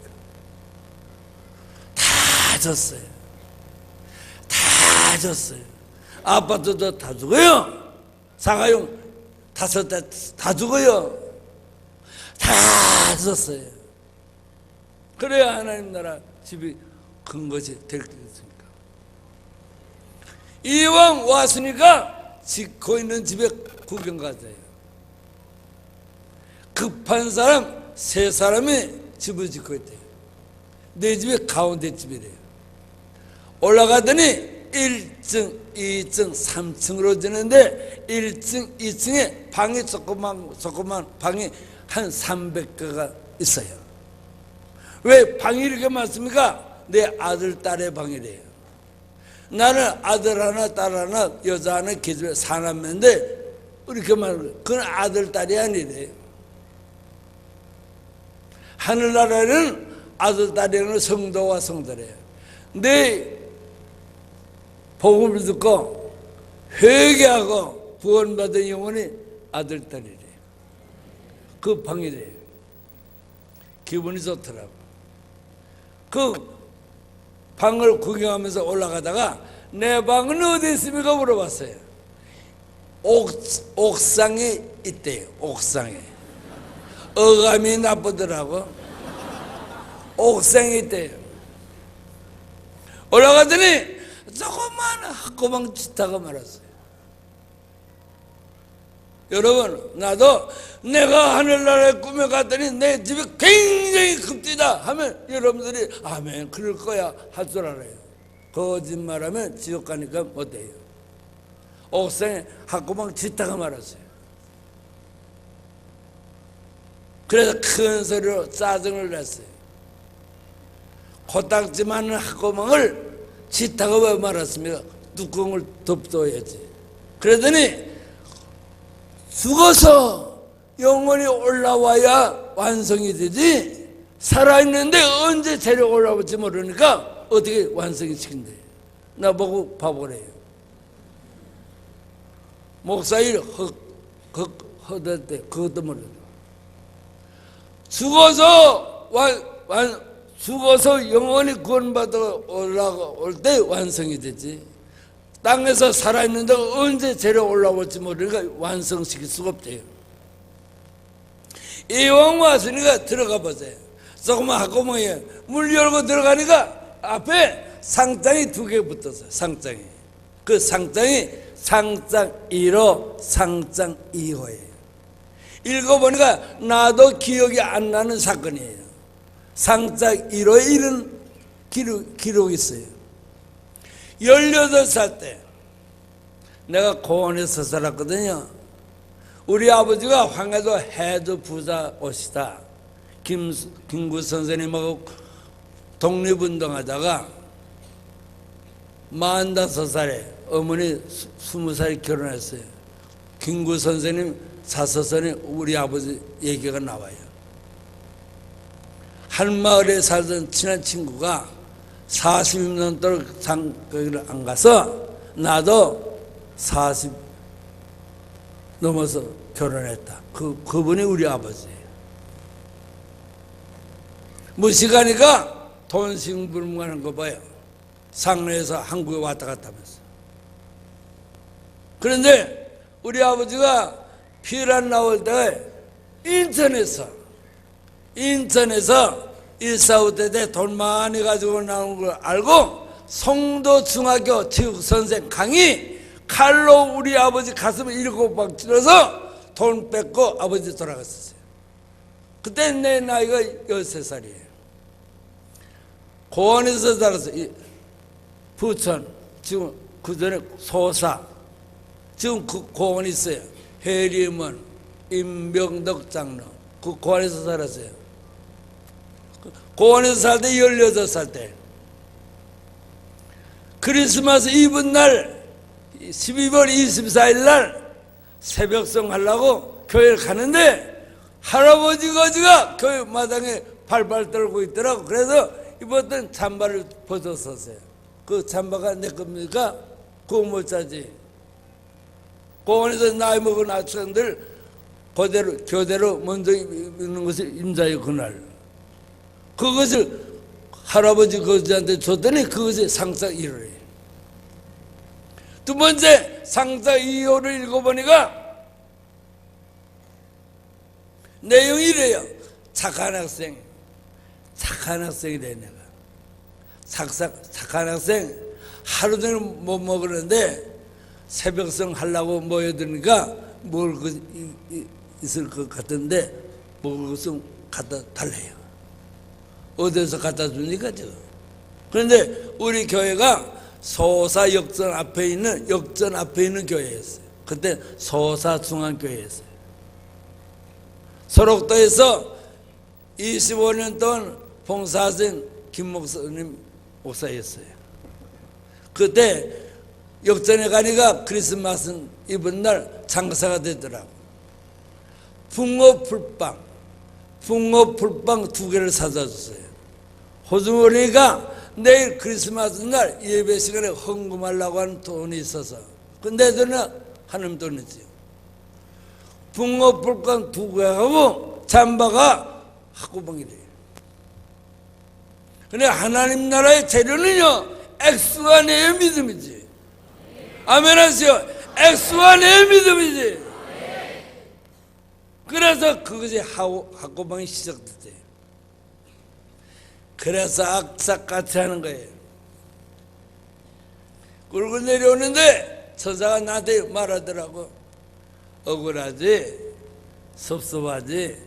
다 줬어요. 다 줬어요. 아파트도 다 주고요. 상가용 5대 다 주고요. 다 줬어요. 그래야 하나님 나라 집이 큰 것이 될 것 같습니다. 이왕 왔으니까 짓고 있는 집에 구경 가세요. 급한 사람 3사람이 집을 짓고 있대요. 내 집에 가운데 집이래요. 올라가더니 1층, 2층, 3층으로 지는데 1층, 2층에 방이 조그만 방이 한 300개가 있어요. 왜 방이 이렇게 많습니까? 내 아들, 딸의 방이래요. 나는 아들 하나, 딸 하나, 여자 하나, 기집애 4남매인데 이렇게 말하고 그건 아들, 딸이 아니래요. 하늘나라에는 아들, 딸이라는 성도와 성도래요. 내 복음을 듣고 회개하고 구원받은 영혼이 아들, 딸이래요. 그 방이래요. 기분이 좋더라고. 그 방을 구경하면서 올라가다가 내 방은 어디 있습니까? 물어봤어요. 옥상에 있대요. 옥상에. 어감이 나쁘더라고. 옥상에 있대요. 올라가더니 조그만 학고방 짓다가 말았어요. 여러분, 나도 내가 하늘나라에 꿈에 갔더니 내 집이 굉장히 급디다 하면 여러분들이 아멘 그럴 거야 할 줄 알아요. 거짓말하면 지옥 가니까 못해요. 옥상에 학고방 짓다가 말았어요. 그래서 큰 소리로 짜증을 냈어요. 코딱지 많은 학고방을 짓다가 왜 말았습니까? 뚜껑을 덮어야지. 그러더니 죽어서 영원히 올라와야 완성이 되지, 살아있는데 언제 재력 올라올지 모르니까 어떻게 완성이 시킨대. 나보고 바보래요. 목사일 허들 때 그것도 모르고 죽어서 영원히 구원받아 올라올 때 완성이 되지, 땅에서 살아있는데 언제 재력 올라올지 모르니까 완성시킬 수가 없대요. 이왕 왔으니까 들어가 보세요. 조그만 학구멍에 물 열고 들어가니까 앞에 상장이 2개 붙었어요. 상장이. 그 상장이 상장 1호, 상장 2호예요. 읽어보니까 나도 기억이 안 나는 사건이에요. 상장 1호에 이런 기록이 있어요. 18살 때 내가 고원에서 살았거든요. 우리 아버지가 황해도 해도 부자 오시다 김구 선생님하고 독립운동하다가 45살에 어머니 20살에 결혼했어요. 김구 선생님 사서선에 우리 아버지 얘기가 나와요. 한 마을에 살던 친한 친구가 40년 동안 거기를 안 가서 나도 40 넘어서 결혼했다. 그분이 우리 아버지예요. 무식하니까 돈 심부름하는 거 봐요. 상내에서 한국에 왔다 갔다 하면서. 그런데 우리 아버지가 피란 나올 때 인천에서 145대 때 돈 많이 가지고 나온 걸 알고 송도 중학교 체육선생 강이 칼로 우리 아버지 가슴을 7방 찔러서 돈 뺏고 아버지 돌아갔었어요. 그때 내 나이가 13살이에요. 고원에서 살았어요. 부천, 지금 그 전에 소사, 지금 그 고원이 있어요. 해리문, 임병덕 장로, 그 고원에서 살았어요. 고원에서 살 때 18살 때 크리스마스 이브 날 12월 24일 날 새벽송 하려고 교회를 가는데 할아버지 거지가 교회 마당에 발발 떨고 있더라고. 그래서 입었던 잠바를 벗었었어요. 그 잠바가 내 겁니까? 그거 못 사지. 공원에서 나이 먹은 학생들 교대로 먼저 입는 것이 임자의 그날. 그것을 할아버지 거지한테 줬더니 그것이 상상 1호예요. 두 번째 상상 2호를 읽어보니까 내용이 이래요. 착한 학생이래 내가. 착한 학생 하루 종일 못 먹었는데 새벽성 하려고 모여드니까 먹을 것 있을 것 같은데 먹을 것은 갖다 달래요. 어디서 갖다 주니까 지금. 그런데 우리 교회가 소사 역전 앞에 있는 교회였어요. 그때 소사 중앙교회였어요. 소록도에서 25년 동안 봉사하신 김 목사였어요. 그때 역전에 가니까 크리스마스 이번 날 장사가 되더라고. 붕어 풀빵 2개를 사다 줬어요. 호주머니가 내일 크리스마스 날 예배 시간에 헌금하려고 하는 돈이 있어서. 근데 저는 하나님 돈이지요. 붕어 풀빵 2개하고 잠바가 학구봉이래요. 근데 하나님 나라의 재료는요, X와 내의 믿음이지. 아멘 하세요. X와 내의 믿음이지. 그래서 그것이 학구봉이 시작됐대요. 그래서 악삭같이 하는 거예요. 그러고 내려오는데 처자가 나한테 말하더라고. 억울하지, 섭섭하지,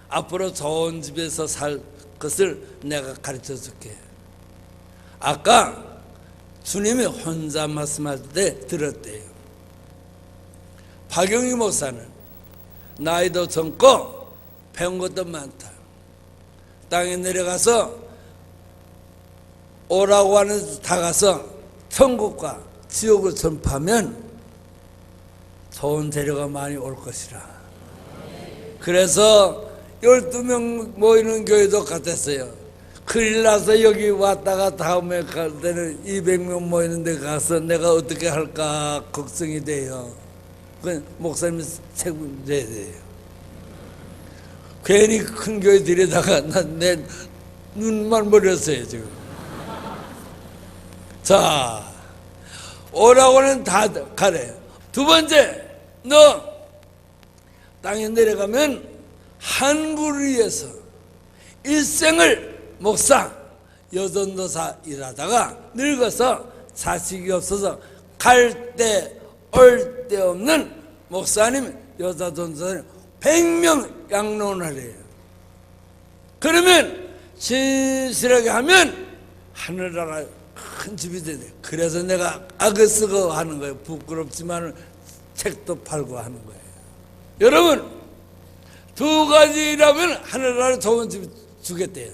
앞으로 좋은 집에서 살 것을 내가 가르쳐 줄게. 아까 주님이 혼자 말씀할 때 들었대요. 박영희 목사는 나이도 젊고 배운 것도 많다. 땅에 내려가서 오라고 하는 데 다 가서 천국과 지옥을 전파하면 좋은 재료가 많이 올 것이라. 그래서 12명 모이는 교회도 같았어요. 큰일 나서 여기 왔다가 다음에 갈 때는 200명 모이는 데 가서 내가 어떻게 할까 걱정이 돼요. 그 목사님이 책임져야 돼요. 괜히 큰 교회 들여다가 내 눈만 멀었어요 지금. 자, 오라고는 다 가래요. 두 번째, 너 땅에 내려가면 한국을 위해서 일생을 목사, 여전도사 일하다가 늙어서 자식이 없어서 갈 때 올 데 없는 목사님, 여자전도사님 100명 양론하래요. 그러면 진실하게 하면 하늘나라 큰 집이 되네. 그래서 내가 악을 쓰고 하는 거예요. 부끄럽지만 책도 팔고 하는 거예요. 여러분, 두 가지 일하면 하늘나라 좋은 집 주겠대요.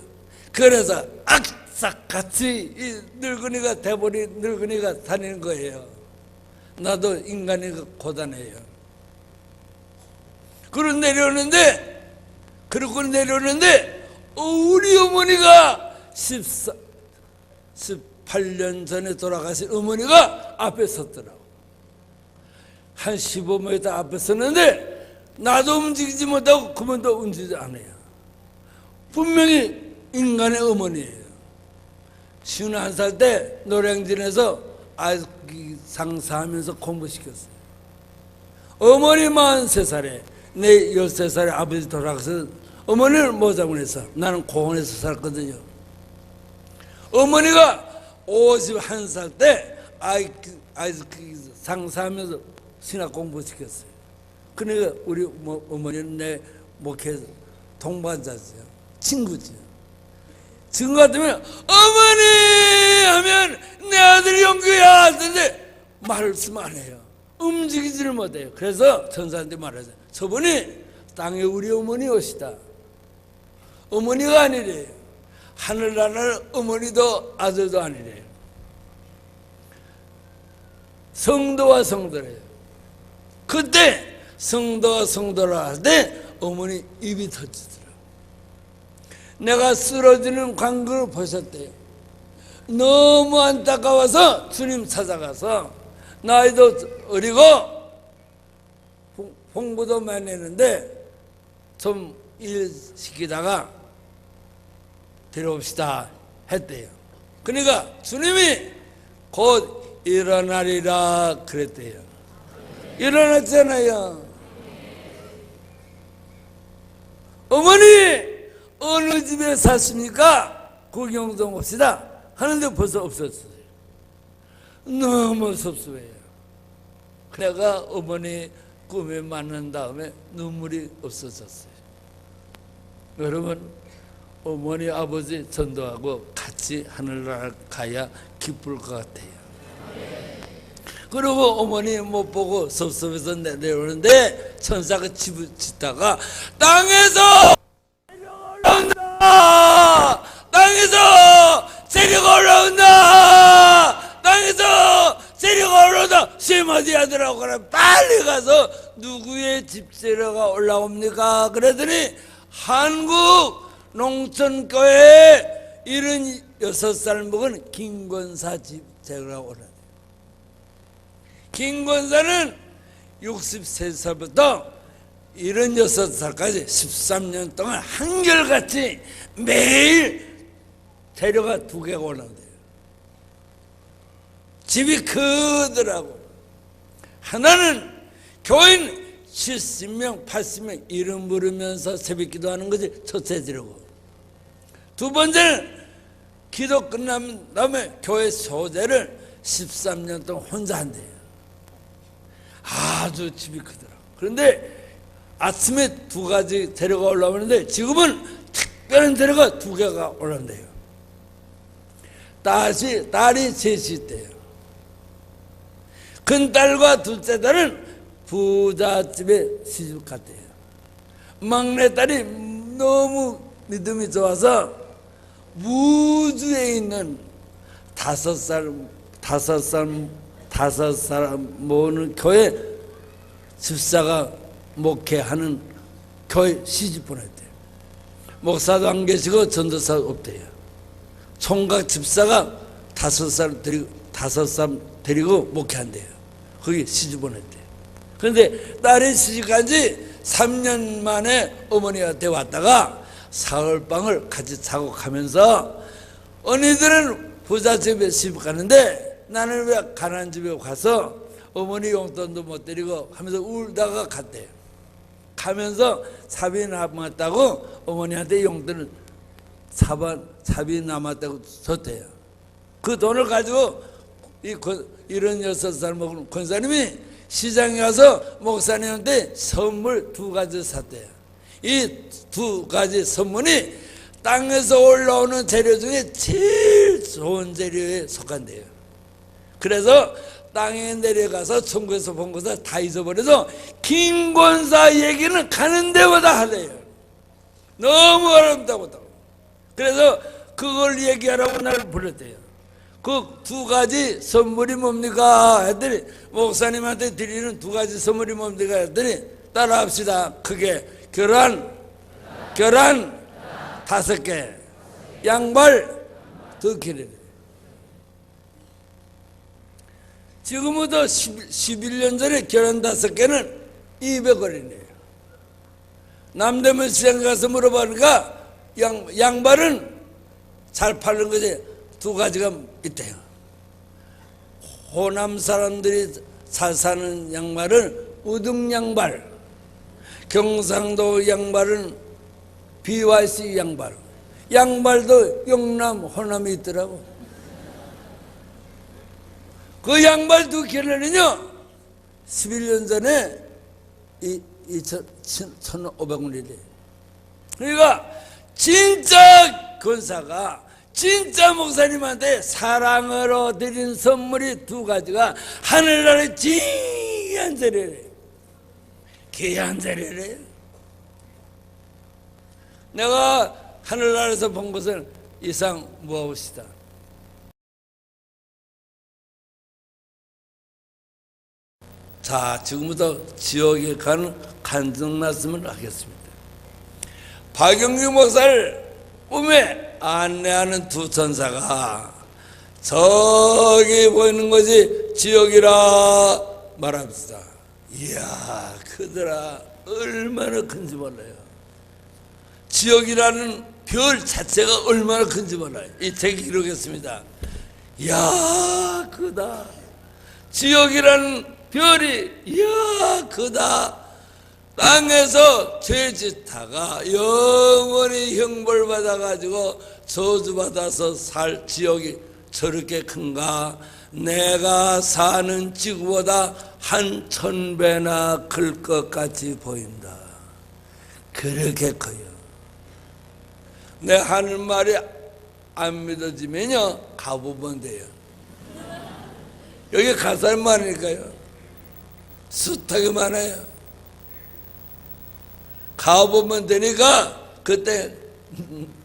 그래서 악삭같이 이 늙은이가 돼버린 늙은이가 다니는 거예요. 나도 인간이 고단해요. 그러고 내려오는데 우리 어머니가 18년 전에 돌아가신 어머니가 앞에 섰더라고. 한 15m 앞에 섰는데 나도 움직이지 못하고 그분도 움직이지 않아요. 분명히 인간의 어머니예요. 51살 때 노량진에서 아기 상사하면서 공부시켰어요. 어머니 43살에 내 13살에 아버지 돌아가서 어머니를 모자문에서 나는 공원에서 살거든요. 어머니가 51살 때 아이 상사하면서 신학 공부시켰어요. 그러니까 우리 어머니는 내 목회 동반자죠. 친구죠. 지금 같으면 어머니 하면 내 아들이 영규야 하는데 말씀 안 해요. 움직이지를 못해요. 그래서 전사한테 말하죠. 저분이 땅에 우리 어머니 오시다. 어머니가 아니래요. 하늘나라는 어머니도 아들도 아니래요. 성도와 성도래요. 그때 성도와 성도라 할 때 어머니 입이 터지더라고요. 내가 쓰러지는 광경을 보셨대요. 너무 안타까워서 주님 찾아가서 나이도 어리고 공부도 많이 했는데 좀 일 시키다가 데려옵시다 했대요. 그러니까 주님이 곧 일어나리라 그랬대요. 일어났잖아요. 어머니 어느 집에 샀습니까? 구경 좀 옵시다 하는데 벌써 없었어요. 너무 섭섭해요. 내가 어머니 꿈에 만난 다음에 눈물이 없어졌어요. 여러분, 어머니 아버지 전도하고 같이 하늘나라 가야 기쁠 것 같아요. 그리고 어머니 못 보고 섭섭해서 내려오는데 천사가 집을 짓다가 땅에서 올라온다. 땅에서 재료가 올라온다. 땅에서 재료가 올라온다. 세마디 하더라고. 그래 빨리 가서 누구의 집 재료가 올라옵니까? 그랬더니 한국 농촌교회에 76살 먹은 김권사 집 재료가 올라온다. 김권사는 63살부터 76살까지 13년 동안 한결같이 매일 재료가 2개가 올라온대요. 집이 크더라고. 하나는 교인 70명, 80명 이름 부르면서 새벽 기도하는 것이 첫째 재료고, 두 번째는 기도 끝난 다음에 교회 소재를 13년 동안 혼자 한대요. 아주 집이 크더라고. 그런데 아침에 2가지 재료가 올라오는데 지금은 특별한 재료가 2개가 올라온대요. 딸이 셋이 있대요. 큰딸과 둘째 딸은 부잣집에 시집 갔대요. 막내딸이 너무 믿음이 좋아서 무주에 있는 5살 모으는 교회 집사가 목회하는 교회 시집 보냈대요. 목사도 안 계시고 전도사도 없대요. 총각 집사가 5사람 데리고 목회한대요. 거기 시집 보냈대요. 그런데 딸이 시집간 지 3년 만에 어머니한테 왔다가 사흘방을 같이 자고 가면서 언니들은 부잣집에 시집 가는데 나는 왜 가난한 집에 가서 어머니 용돈도 못 드리고 하면서 울다가 갔대요. 가면서 삽이 남았다고 어머니한테 용돈을 삽이 남았다고 줬대요. 그 돈을 가지고 이 76살 먹은 권사님이 시장에 가서 목사님한테 선물 2가지 샀대요. 이 2가지 선물이 땅에서 올라오는 재료 중에 제일 좋은 재료에 속한대요. 그래서 땅에 내려가서 천국에서 본 것을 다 잊어버려서 김권사 얘기는 가는 데마다 하래요. 너무 아름다웠다고. 그래서 그걸 얘기하라고 나를 불렀대요. 그 2가지 선물이 뭡니까? 했더니 목사님한테 드리는 2가지 선물이 뭡니까? 했더니 따라합시다. 크게 계란 5개, 양발 2켤레. 지금부터 11년 전에 계란 5개는 200원이네요. 남대문 시장 가서 물어보니까 양발은 잘 팔는 거지 2가지가 있대요. 호남 사람들이 잘 사는 양말은 우등 양발, 경상도 양발은 BYC 양발. 양발도 영남, 호남이 있더라고. 그 양발 2켤레는요 11년 전에 1,500원이래. 그러니까 진짜 권사가 진짜 목사님한테 사랑으로 드린 선물이 2가지가 하늘나라의 귀한 재료래. 귀한 재료래. 내가 하늘나라에서 본 것은 이상 무엇이다. 자, 지금부터 지옥에 가는 간증 말씀을 하겠습니다. 박영규 목사를 꿈에 안내하는 2 천사가 저기 보이는 것이 지옥이라 말합시다. 이야, 그들아 얼마나 큰지 몰라요. 지옥이라는 별 자체가 얼마나 큰지 몰라요. 이 책이 이루겠습니다. 이야, 크다. 지옥이라는 별이 이야 크다. 땅에서 죄짓다가 영원히 형벌 받아가지고 저주받아서 살 지옥이 저렇게 큰가? 내가 사는 지구보다 한 1000배나 클 것 같이 보인다. 그렇게 커요. 내 하는 말이 안 믿어지면요 가보면 돼요. 여기 가사를 많으니까요. 숱하게 많아요. 가보면 되니까 그때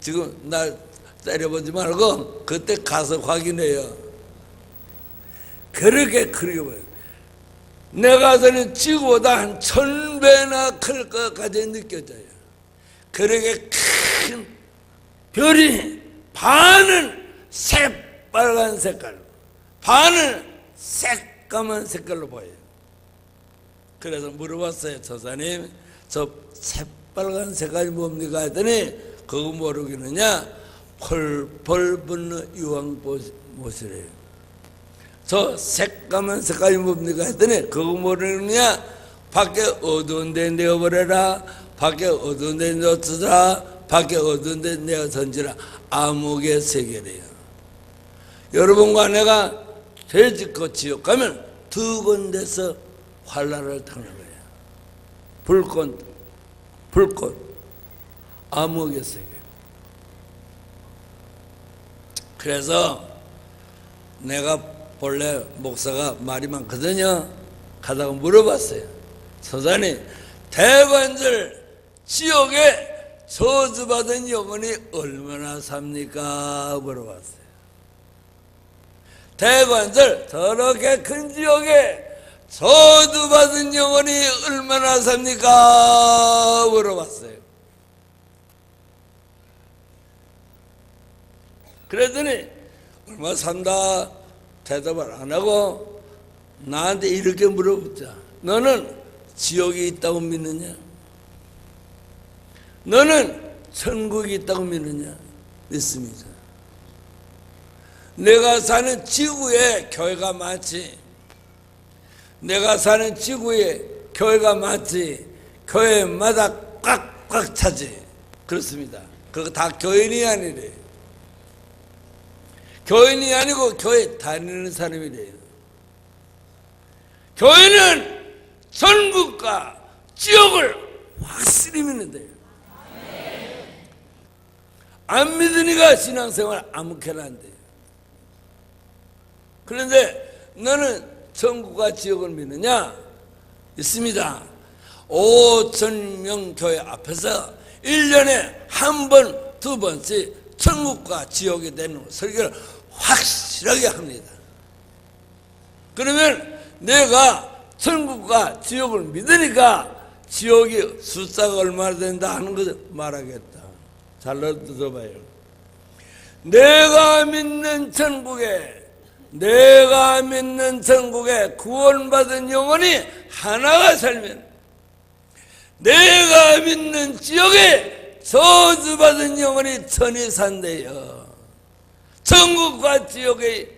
지금 날 때려보지 말고 그때 가서 확인해요. 그렇게 크게 보여요. 내가 사는 지구보다 한 1000배나 클 것까지 느껴져요. 그렇게 큰 별이 반은 새빨간 색깔, 반은 새까만 색깔로 보여요. 그래서 물어봤어요. 조사님, 저 새빨간 색깔이 뭡니까? 했더니 그거 모르겠느냐? 펄펄 붙는 유황못이래요. 저 새까만 색깔이 뭡니까? 했더니 그거 모르느냐? 밖에 어두운 데 내어버려라. 밖에 어두운 데 내어주라. 밖에 어두운 데 내어 던지라. 암흑의 세계래요. 여러분과 내가 죄 짓고 지옥 가면 2군데서 환난을 당하는 거예요. 불꽃, 암흑의 세계. 그래서 내가 본래 목사가 말이 많거든요. 가다가 물어봤어요. 선사님, 대관절 지옥에 저주받은 영혼이 얼마나 삽니까? 물어봤어요. 대관절 저렇게 큰 지옥에 저주받은 영혼이 얼마나 삽니까? 물어봤어요. 그랬더니 얼마 산다 대답을 안 하고 나한테 이렇게 물어보자. 너는 지옥이 있다고 믿느냐? 너는 천국이 있다고 믿느냐? 믿습니다. 내가 사는 지구에 교회가 많지. 내가 사는 지구에 교회가 많지. 교회마다 꽉꽉 차지. 그렇습니다. 그거 다 교인이 아니래. 교인이 아니고 교회 다니는 사람이래요. 교회는 천국과 지옥을 확실히 믿는데요. 안 믿으니까 신앙생활 아무렇게나 안 돼요. 그런데 너는 천국과 지옥을 믿느냐? 있습니다. 5,000명 교회 앞에서 1년에 한 번, 두 번씩 천국과 지옥에 대한 설교를 확실하게 합니다. 그러면 내가 천국과 지옥을 믿으니까 지옥이 숫자가 얼마나 된다 하는 것을 말하겠다. 잘 들어봐요. 내가 믿는 천국에 구원받은 영혼이 하나가 살면, 내가 믿는 지옥에 저주받은 영혼이 천이 산대요. 천국과 지옥의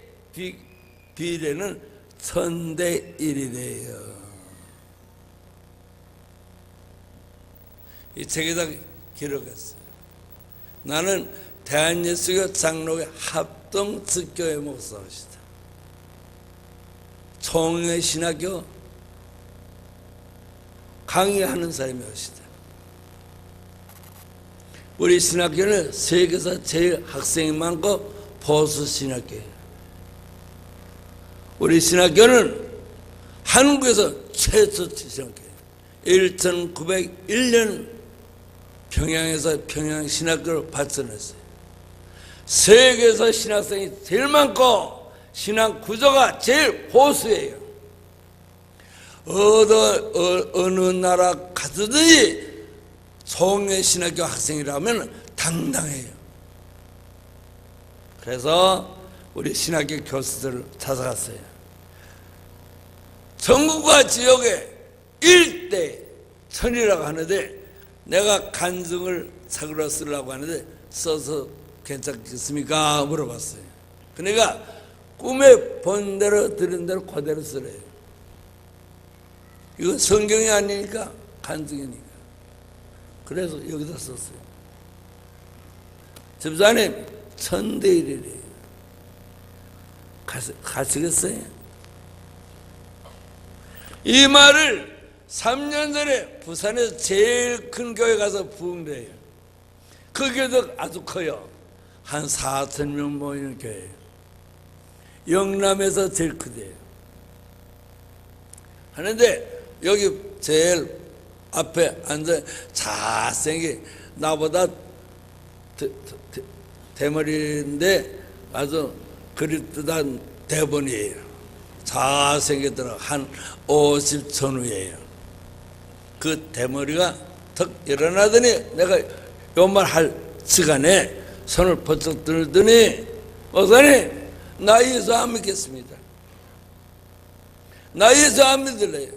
비례는 1000대1이래요. 이 책에다 기록했어요. 나는 대한예수교 장로회 합동특교회 목사이시다. 총회신학교 강의하는 사람이시다. 우리 신학교는 세계에서 제일 학생이 많고 보수 신학교예요. 우리 신학교는 한국에서 최초 신학교예요. 1901년 평양에서 평양 신학교를 발전했어요. 세계에서 신학생이 제일 많고 신학 구조가 제일 보수예요. 어느 나라 가서든지 총회 신학교 학생이라면 당당해요. 그래서 우리 신학교 교수들을 찾아갔어요. 천국과 지옥의 일대 천이라고 하는데 내가 간증을 사글로 쓰려고 하는데 써서 괜찮겠습니까? 물어봤어요. 그러니까 꿈에 본 대로 들은 대로 그대로 쓰래요. 이건 성경이 아니니까 간증이니까. 그래서 여기다 썼어요. 집사님 1000대1이래요. 가시겠어요? 이 말을 3년 전에 부산에서 제일 큰 교회 가서 부흥돼요. 그 교회도 아주 커요. 한 4,000명 모이는 교회예요. 영남에서 제일 크대요. 하는데 여기 제일 앞에 앉아 잘생긴 나보다 대머리인데 아주 그릇듯한 대본이에요. 잘생겼더라. 한 50 전후예요. 그 대머리가 턱 일어나더니 내가 요 말 할 시간에 손을 번쩍 들더니 목사님 나 예수 안 믿겠습니다. 나 예수 안 믿을래요.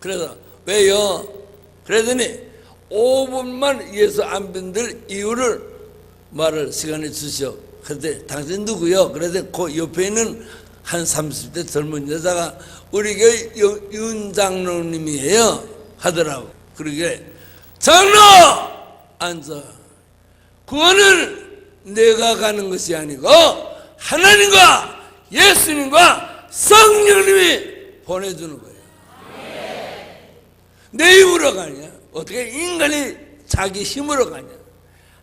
그래서 왜요? 그러더니 5분만 예수 안 믿을 이유를 말을 시간에 주시오. 그런데 당신 누구요? 그래서 그 옆에 있는 한 30대 젊은 여자가 우리 교회 윤 장로님이에요 하더라고. 그러게 장로 앉아. 구원은 내가 가는 것이 아니고 하나님과 예수님과 성령님이 보내주는 거예요. 내 힘으로 가냐? 어떻게 인간이 자기 힘으로 가냐?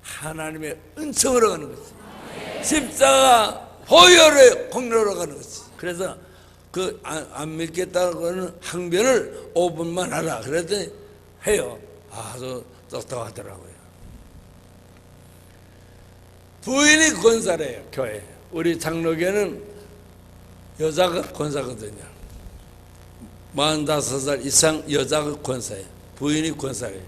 하나님의 은총으로 가는 거지. 십자가 보혈의 공로로 가는 거지. 그래서 그 안 믿겠다는 항변을 5분만 하라 그랬더니 해요. 아주 똑똑하더라고요. 부인이 권사래요. 교회 우리 장로교는 여자가 권사거든요. 45살 이상 여자가 권사예요. 부인이 권사예요.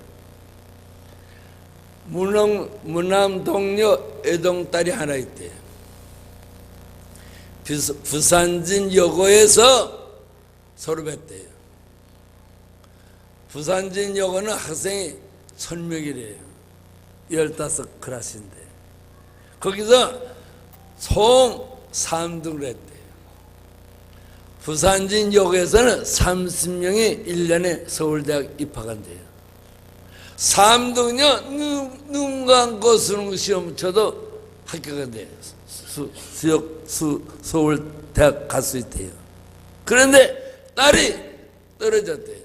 무남 동료 애동딸이 하나 있대요. 부산진 여고에서 졸업했대요. 부산진 여고는 학생이 1000명이래요. 15클래스인데 거기서 총 3등을 했대요. 부산진 여고에서는 30명이 1년에 서울대학 입학한대요. 3등은요 눈 감고 수능 시험 쳐도 합격한대요. 서울대학 갈 수 있대요. 그런데 딸이 떨어졌대요.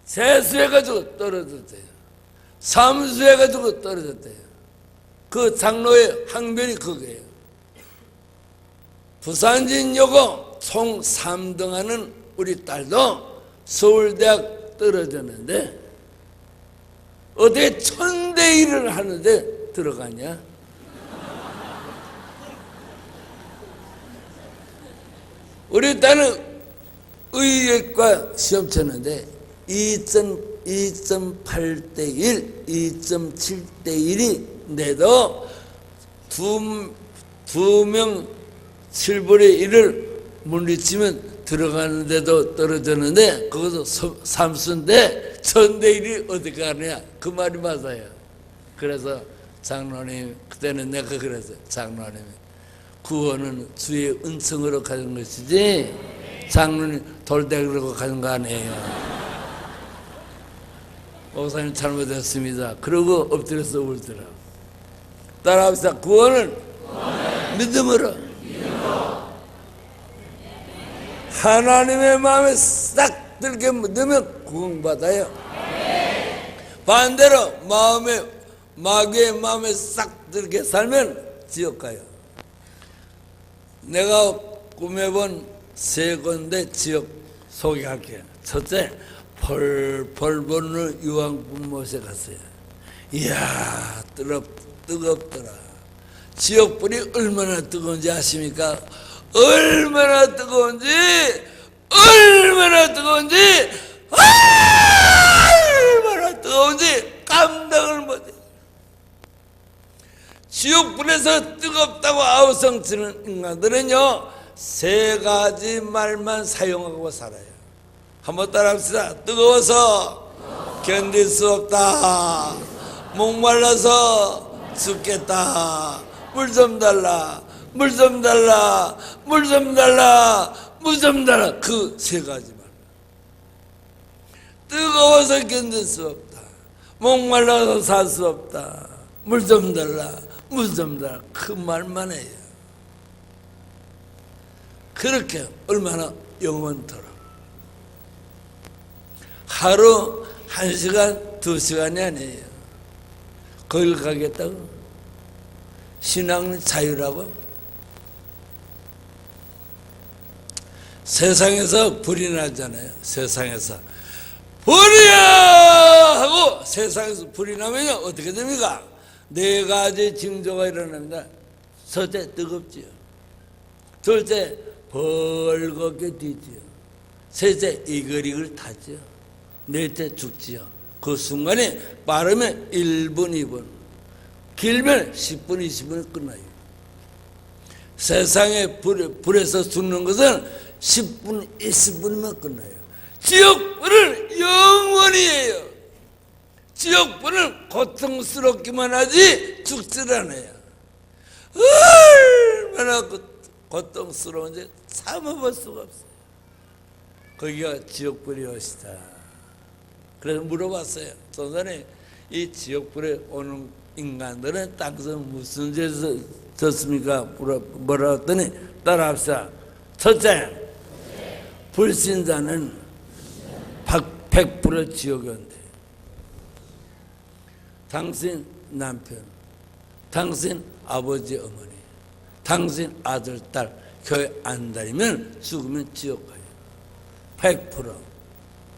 재수해가지고 떨어졌대요. 삼수해가지고 떨어졌대요. 그 장로의 항변이 그거예요. 부산진 여고 총 3등하는 우리 딸도 서울대학 떨어졌는데 어떻게 1000대1을 하는데 들어가냐? 우리 딸은 의예과 시험 쳤는데 2.8대1, 2.7대1이 내도 두 명 7분의 1을 물리치면 들어가는데도 떨어졌는데 그것도 삼수인데 1000대1이 어떻게 하느냐 그 말이 맞아요. 그래서 장로님 그때는 내가 그랬어요. 장로님 구원은 주의 은총으로 가는 것이지 장로님 돌대기로 가는 거 아니에요. 목사님 잘못했습니다. 그러고 엎드려서 울더라. 따라합시다. 구원은 믿음으로 하나님의 마음에 싹 들게 넣으면 구원받아요. 반대로 마귀의 마음에 싹 들게 살면 지옥 가요. 내가 꿈에본 3군데 지역 소개할게요. 첫째, 펄펄 보는 유황분못에 갔어요. 이야, 뜨겁더라. 지옥불이 얼마나 뜨거운지 아십니까? 얼마나 뜨거운지 얼마나 뜨거운지 감당을 못해. 지옥불에서 뜨겁다고 아우성치는 인간들은요 3가지 말만 사용하고 살아요. 한번 따라합시다. 뜨거워서 견딜 수 없다. 목말라서 죽겠다. 물 좀 달라. 물 좀 달라. 물 좀 달라. 물 좀 달라. 그 3가지만. 뜨거워서 견딜 수 없다. 목말라서 살 수 없다. 물 좀 달라. 물 좀 달라. 그 말만 해요. 그렇게 얼마나 영원토록. 하루 1시간, 2시간이 아니에요. 거길 가겠다고? 신앙은 자유라고? 세상에서 불이 나잖아요. 세상에서 불이야! 하고 세상에서 불이 나면요 어떻게 됩니까? 4가지 징조가 일어납니다. 첫째, 뜨겁지요. 둘째, 벌겋게 뛰지요. 셋째, 이글이글 타지요. 넷째, 죽지요. 그 순간에 빠르면 1분, 2분, 길면 10분, 20분에 끝나요. 세상에 불에서 죽는 것은 10분, 20분이면 끝나요. 지옥불은 영원히 해요. 지옥불은 고통스럽기만 하지 죽질 않아요. 얼마나 고통스러운지 참아볼 수가 없어요. 거기가 지옥불이 오시다. 그래서 물어봤어요. 조선에 이 지옥불에 오는 인간들은 땅에서 무슨 죄를 졌습니까? 뭐라 했더니 따라합시다. 첫째, 불신자는 100% 지옥에 온대. 당신 남편, 당신 아버지 어머니, 당신 아들 딸 교회 안 다니면 죽으면 지옥 가요. 100%.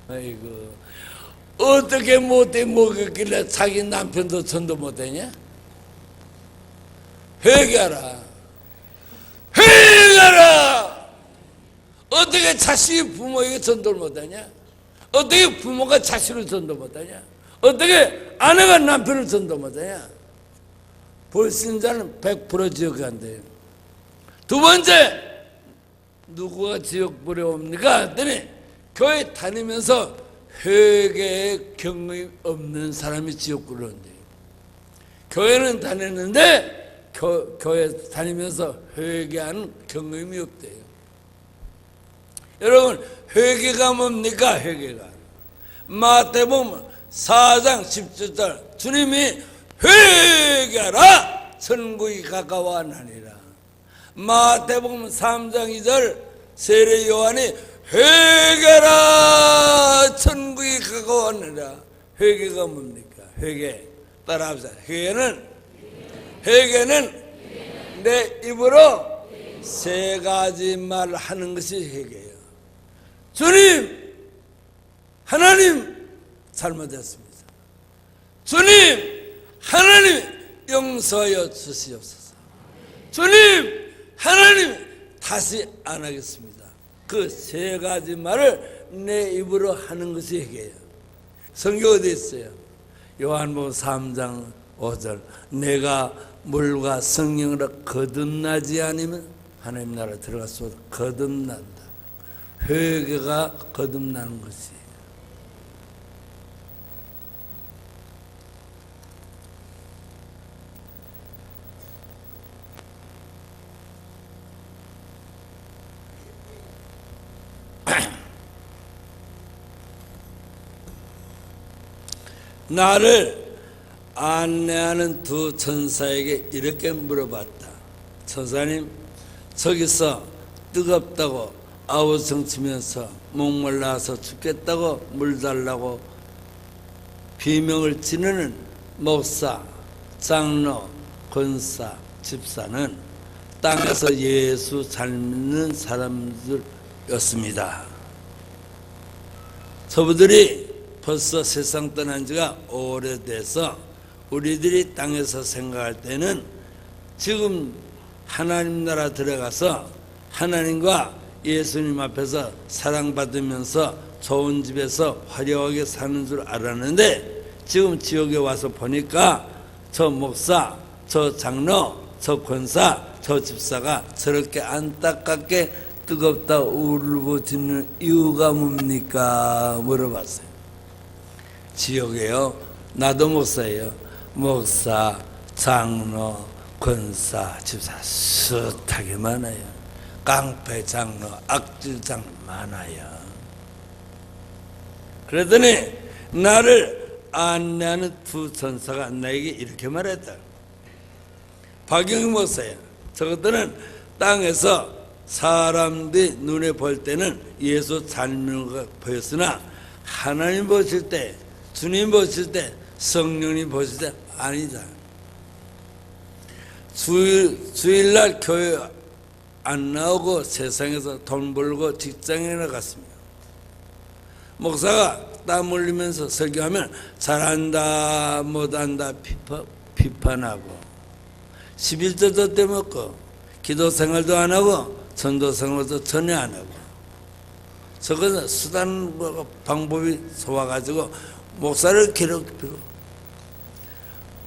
아이고, 어떻게 못해 먹었길래 자기 남편도 전도 못하냐? 회개하라. 회개하라. 어떻게 어떻게 자식이 부모에게 전도를 못하냐? 어떻게 부모가 자식을 전도 못하냐? 어떻게 아내가 남편을 전도 못하냐? 불신자는 100% 지옥에 간대요. 두 번째, 누구가 지옥불에 옵니까? 했더니 교회 다니면서 회개의 경험이 없는 사람이 지옥불에 온대요. 교회는 다녔는데 교회 다니면서 회개하는 경험이 없대요. 여러분, 회개가 뭡니까? 회개가 마태복음 4장 17절 주님이 회개하라 천국이 가까워하니라. 마태복음 3장 2절 세례 요한이 회개하라 천국이 가까워하니라. 회개가 뭡니까? 회개 따라합시다. 회개는 내 입으로 세 가지 말 하는 것이 회개예요. 주님, 하나님 잘못했습니다. 주님, 하나님 용서하여 주시옵소서. 주님, 하나님 다시 안 하겠습니다. 그 세 가지 말을 내 입으로 하는 것이 회개예요. 성경 어디 있어요? 요한복음 3장 5절 내가 물과 성령으로 거듭나지 않으면 하나님 나라 들어갈 수 없다. 거듭난다. 회개가 거듭나는 것이. 나를 안내하는 두 천사에게 이렇게 물어봤다. 천사님, 저기서 뜨겁다고 아우성 치면서 목말라서 죽겠다고 물 달라고 비명을 지르는 목사, 장로, 권사, 집사는 땅에서 예수 잘 믿는 사람들이었습니다. 저분들이 벌써 세상 떠난 지가 오래돼서 우리들이 땅에서 생각할 때는 지금 하나님 나라 들어가서 하나님과 예수님 앞에서 사랑받으면서 좋은 집에서 화려하게 사는 줄 알았는데 지금 지옥에 와서 보니까 저 목사, 저 장로, 저 권사, 저 집사가 저렇게 안타깝게 뜨겁다 울부짖는 이유가 뭡니까? 물어봤어요. 지옥에요. 나도 목사예요. 목사, 장로, 권사, 집사 숱하게 많아요. 깡패 장로, 악질 장로 많아요. 그러더니 나를 안내하는 두 천사가 나에게 이렇게 말했다. 박영희 목사야. 저것들은 땅에서 사람들이 눈에 볼 때는 예수 잘 믿는 것 보였으나 하나님 보실 때, 주님 보실 때, 성령님 보실 때 아니다. 주일날 교회 안 나오고 세상에서 돈 벌고 직장에 나갔습니다. 목사가 땀 흘리면서 설교하면 잘한다 못한다 비판하고 11조도 떼먹고 기도 생활도 안 하고 전도 생활도 전혀 안 하고 저것은 수단 방법이 좋아가지고 목사를 괴롭히고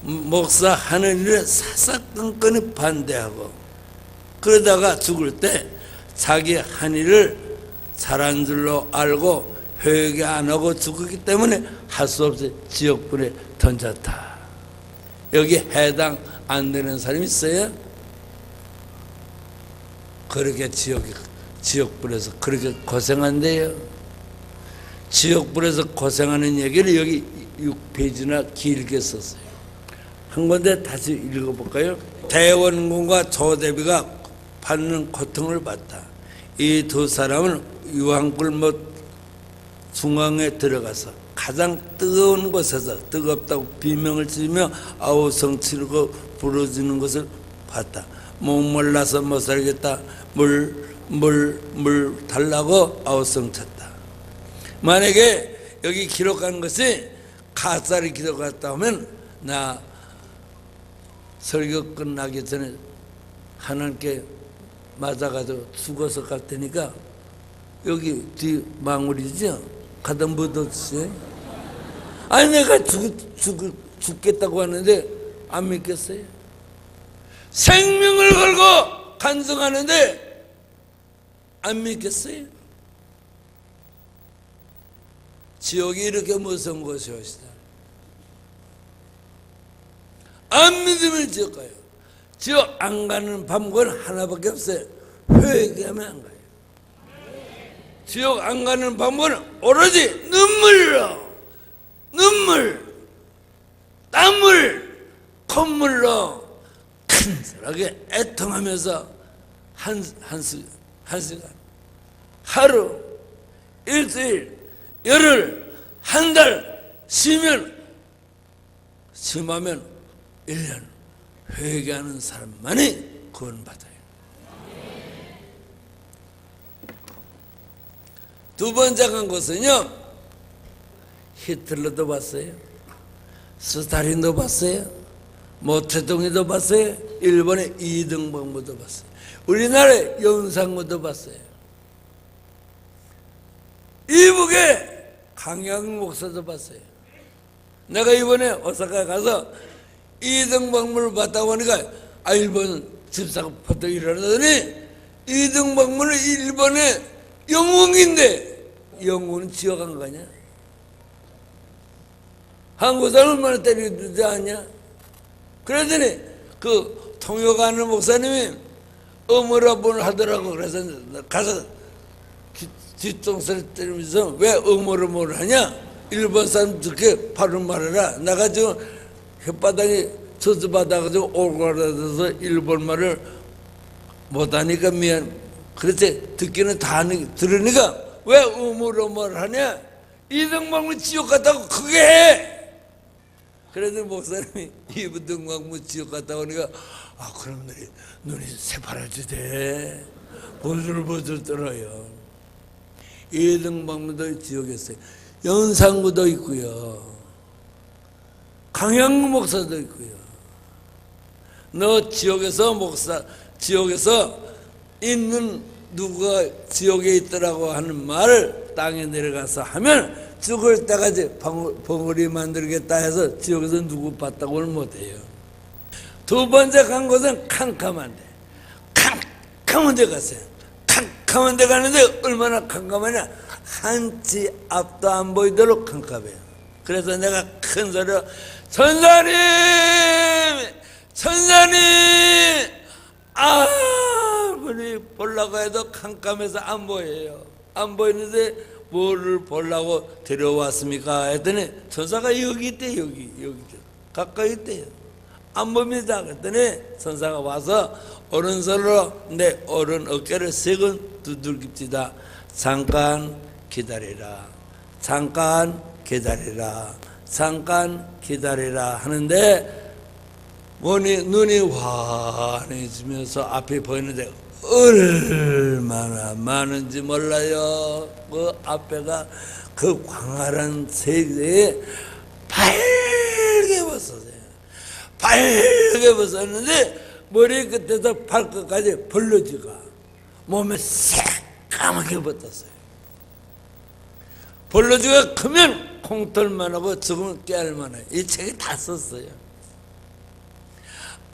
목사 하는 일에 사사건건히 반대하고 그러다가 죽을 때 자기 한 일을 잘한 줄로 알고 회개 안 하고 죽었기 때문에 할 수 없이 지옥불에 던졌다. 여기 해당 안 되는 사람이 있어요? 그렇게 지옥불에서 그렇게 고생한대요. 지옥불에서 고생하는 얘기를 여기 6페이지나 길게 썼어요. 한 건데 다시 읽어볼까요? 대원군과 조대비가 받는 고통을 봤다. 이 두 사람은 유황굴못 중앙에 들어가서 가장 뜨거운 곳에서 뜨겁다고 비명을 지르며 아우성 치르고 부르짖는 것을 봤다. 목말라서 못 살겠다. 물 달라고 아우성 쳤다. 만약에 여기 기록한 것이 가짜를 기록했다 하면 나 설교 끝나기 전에 하나님께 맞아가지고 죽어서 갈 테니까 여기 뒤 망울이죠? 가다 묻었어요. 아니 내가 죽겠다고 하는데 안 믿겠어요? 생명을 걸고 간증하는데 안 믿겠어요? 지옥이 이렇게 무서운 것이옵시다. 안 믿으면 지옥 가요. 지옥 안 가는 방법은 하나밖에 없어요. 회개하면 안 가요. 지옥 안 가는 방법은 오로지 눈물로, 눈물, 땀을, 콧물로 간절하게 애통하면서 한 시간, 하루, 일주일, 열흘, 한 달, 심하면 1년 회개하는 사람만이 구원받아요. 두 번째 간 것은요, 히틀러도 봤어요, 스탈린도 봤어요, 모태동이도 봤어요, 일본의 이등병부도 봤어요, 우리나라의 연산군도 봤어요, 이북의 강양 목사도 봤어요. 내가 이번에 오사카 가서 이등병문을 봤다고 하니까 일본 집사가 퍼뜩 일어나더니 이등병문은 일본의 영웅인데 영웅은 지옥 간 거 아니야? 한국 사람 얼마나 때리지 않냐? 그러더니 그 통역하는 목사님이 어머라분을 하더라고. 그래서 가서 뒷동산을 때리면서 왜 어머라분을 하냐? 일본 사람 그렇게 바로 말해라. 나가 지금 혓바닥에 저주받아가지고 오그라들어서 일본말을 못하니까 미안. 그렇지, 듣기는 다 들으니까 왜 어머러머를 하냐? 이등병문 지옥 갔다고 크게 해. 그래도 목사님이 이등병문 지옥 갔다고 하니까 그럼 눈이 새파랗지대. 보슬보슬 떨어요. 이등병문도 지옥에 있어요. 연산구도 있고요, 강양구 목사도 있고요. 너 지옥에서 지옥에서 있는 누가 지옥에 있더라고 하는 말을 땅에 내려가서 하면 죽을 때까지 벙어리 만들겠다 해서 지옥에서 누구 봤다고는 못해요. 두 번째 간 곳은 캄캄한 데 갔어요. 캄캄한 데 가는데 얼마나 캄캄하냐? 한치 앞도 안 보이도록 캄캄해요. 그래서 내가 큰 소리로 천사님 아무리 보려고 해도 캄캄해서 안 보여요. 안 보이는데 뭐를 보려고 데려왔습니까? 했더니 천사가 여기 있대. 여기 가까이 있대요. 안 봅니다. 그랬더니 천사가 와서 오른손으로 내 오른 어깨를 세건 두들깁시다. 잠깐 기다리라, 잠깐 기다리라, 잠깐 기다리라 하는데 눈이 환해지면서 앞에 보이는데 얼마나 많은지 몰라요. 그 앞에가 그 광활한 세계에 밝게 벗었어요. 밝게 벗었는데 머리 끝에서 발끝까지 벌러지가 몸에 새까맣게 벗었어요. 벌러지가 크면 콩털만 하고 죽으면 깨알만 해요. 이 책이 다 썼어요.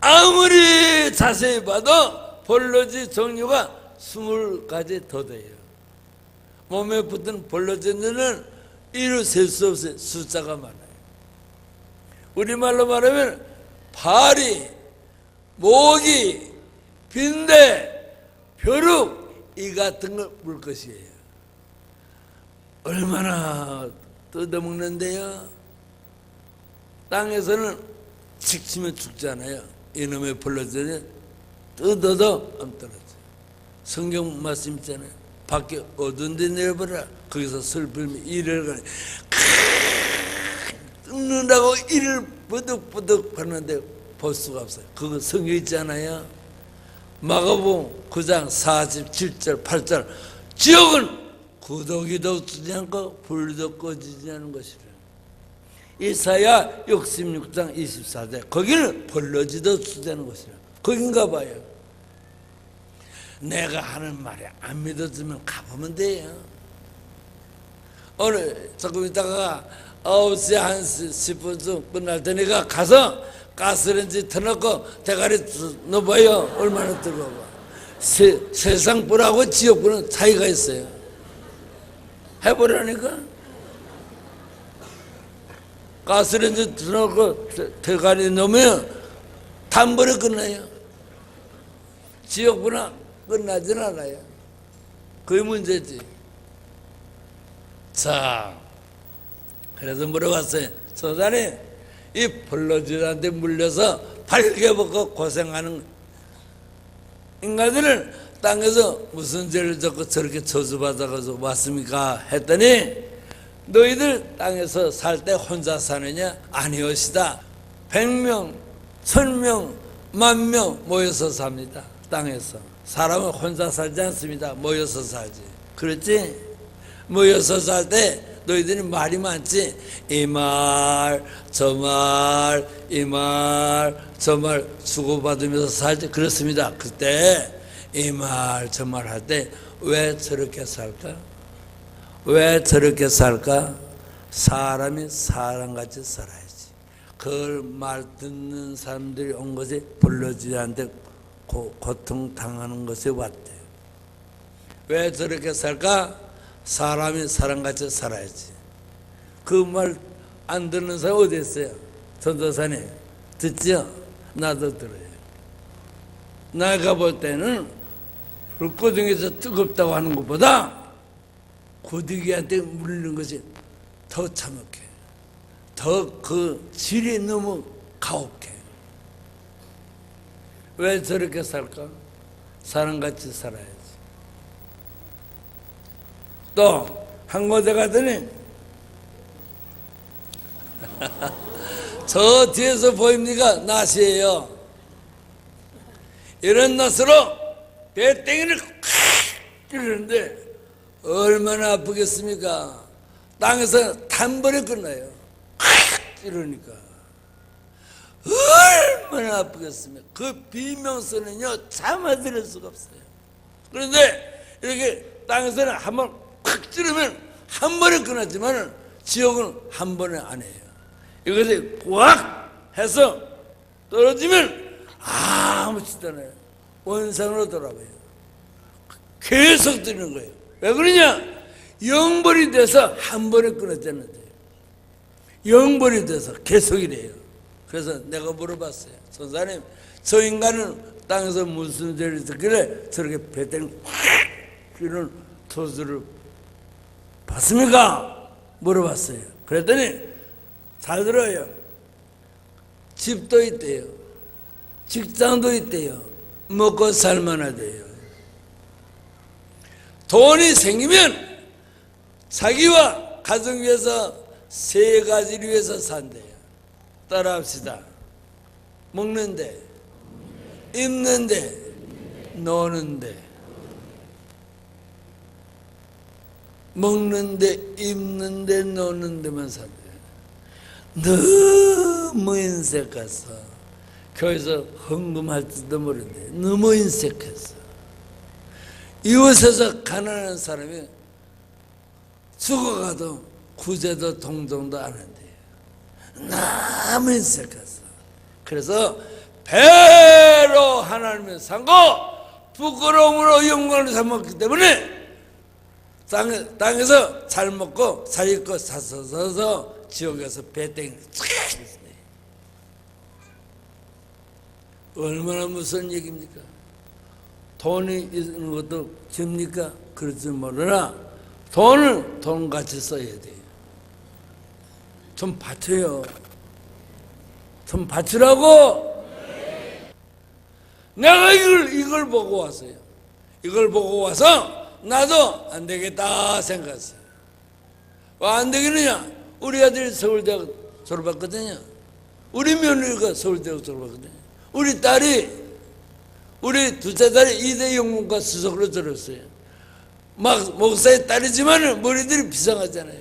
아무리 자세히 봐도 벌러지 종류가 20가지 더 돼요. 몸에 붙은 벌러지는 이루 셀 수 없어요. 숫자가 많아요. 우리말로 말하면 파리, 모기, 빈대, 벼룩 이 같은 걸 물 것이에요. 얼마나 뜯어먹는데요. 땅에서는 직치면 죽잖아요. 이놈의 벌러지는 뜯어도 안 떨어져요. 성경 말씀 있잖아요. 밖에 어두운 데 내려버려. 거기서 슬픔이 이를 가네. 뜯는다고 이를 버득버득 하는데 볼 수가 없어요. 그거 성경 있잖아요. 마가복음 9장 47절 8절 지옥은 구더기도 쓰지 않고 불도 꺼지지 않은 것이라. 이사야 66장 24절 거기는 벌러지도 쓰지 않은 것이라. 거긴가 봐요. 내가 하는 말이 안 믿어지면 가보면 돼요. 오늘 조금 있다가 9시 한 10분쯤 끝날 테니까 가서 가스레인지 터놓고 대가리 넣어봐요. 얼마나 뜨거워. 세상 불하고 지옥 불은 차이가 있어요. 해보라니까. 가스레인지 터놓고 대가리 넣으면 단번에 끝나요. 지옥 불은 끝나진 않아요. 그게 문제지. 자, 그래서 물어봤어요. 선사님, 이 불로지한테 물려서 발개벗고 고생하는 인간들은 땅에서 무슨 죄를 졌고 저렇게 저주받아가지고 왔습니까? 했더니 너희들 땅에서 살 때 혼자 사느냐? 아니오시다. 100명, 1000명, 10,000명 모여서 삽니다. 땅에서. 사람은 혼자 살지 않습니다. 모여서 살지. 그렇지? 모여서 살 때 너희들이 말이 많지. 이 말, 저 말, 이 말, 저 말 주고받으면서 살지. 그렇습니다. 그때 이 말, 저 말 할 때 왜 저렇게 살까? 왜 저렇게 살까? 사람이 사람같이 살아야지. 그 말 듣는 사람들이 온 것이 불러지한테 고통당하는 것이 왔대. 왜 저렇게 살까? 사람이 사람같이 살아야지. 그 말 안 듣는 사람 어디 있어요? 전도사님 듣죠? 나도 들어요. 내가 볼 때는 불구덩이에서 뜨겁다고 하는 것보다 고디기한테 물리는 것이 더 참혹해. 더 그 질이 너무 가혹해. 왜 저렇게 살까? 사람같이 살아야지. 또 한 곳에 가더니 저 뒤에서 보입니까? 낫이에요. 이런 낫으로 배땡이를 콱 찌르는데 얼마나 아프겠습니까? 땅에서 단번에 끝나요. 콱 찌르니까 얼마나 아프겠습니까? 그 비명소리는요 참아들을 수가 없어요. 그런데 이렇게 땅에서는 한번 콱 찌르면 한 번에 끝났지만 지옥은 한 번에 안 해요. 이것이 꽉 해서 떨어지면 아무렇지도 않아요. 원상으로 돌아가요. 계속 뜨는 거예요. 왜 그러냐? 영벌이 돼서 한 번에 끊어졌는데 영벌이 돼서 계속이래요. 그래서 내가 물어봤어요. 선사님, 저 인간은 땅에서 무슨 죄를 짓길래 저렇게 배때는 확 이런 토수를 봤습니까? 물어봤어요. 그랬더니 잘 들어요. 집도 있대요. 직장도 있대요. 먹고 살만하대요. 돈이 생기면 자기와 가정 위해서 세 가지를 위해서 산대요. 따라합시다. 먹는데, 입는데, 노는데. 먹는데, 입는데, 노는 데만 산대요. 너무 인색해서 교회에서 헌금할지도 모르는데 너무 인색해서 이웃에서 가난한 사람이 죽어가도 구제도 동정도 안 한대요. 너무 인색해서. 그래서 배로 하나님을 삼고 부끄러움으로 영광을 삼았기 때문에 땅에서 잘 먹고 잘 입고 사서 지옥에서 배땡이 얼마나 무서운 얘기입니까? 돈이 있는 것도 집니까? 그렇지 모르나 돈을 돈같이 써야 돼요. 좀 바쳐요. 좀 바치라고. 내가 이걸 보고 왔어요. 이걸 보고 와서 나도 안 되겠다 생각했어요. 왜 안 되겠느냐? 우리 아들이 서울대학 졸업했거든요. 우리 며느리가 서울대학 졸업했거든요. 우리 딸이, 우리 둘째 딸이 이대 영문과 수석으로 졸업했어요. 막 목사의 딸이지만 머리들이 비상하잖아요.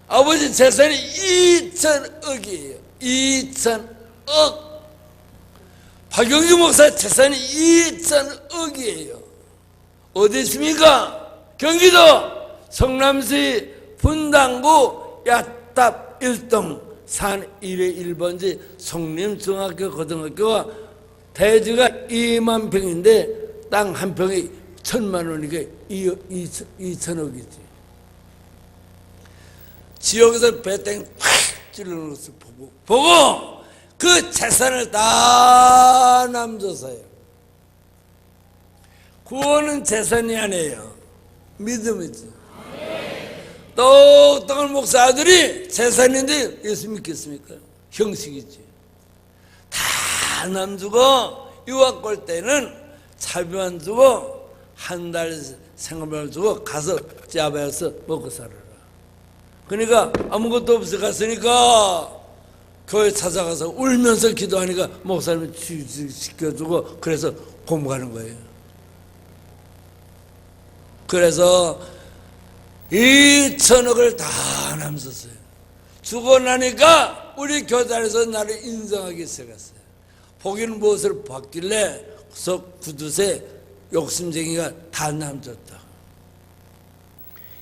아버지 재산이 2,000억이에요. 2,000억. 박영규 목사 재산이 2,000억이에요. 어디 있습니까? 경기도 성남시 분당구 야탑 1동 산 1회 1번지 성림중학교 고등학교가 대지가 2만 평인데 땅 한 평이 1,000만 원이니까 2,000억이지. 지역에서 배땡 확 찔러놓은 것을 보고 그 재산을 다 남줬어요. 구원은 재산이 아니에요. 믿음이지. 똑똑한 목사들이 재산인데 예수 믿겠습니까? 형식이지. 다 남주고 유학 갈 때는 차비만 주고 한 달 생활비를 주고 가서 짜배서 먹고 살아라. 그러니까 아무것도 없어 갔으니까 교회 찾아가서 울면서 기도하니까 목사님이 취직시켜주고 그래서 공부하는 거예요. 그래서 2,000억을 다 남겼어요. 주고 나니까 우리 교단에서 나를 인정하기 시작했어요. 보기는 무엇을 받길래 구두쇠 욕심쟁이가 다 남겼다.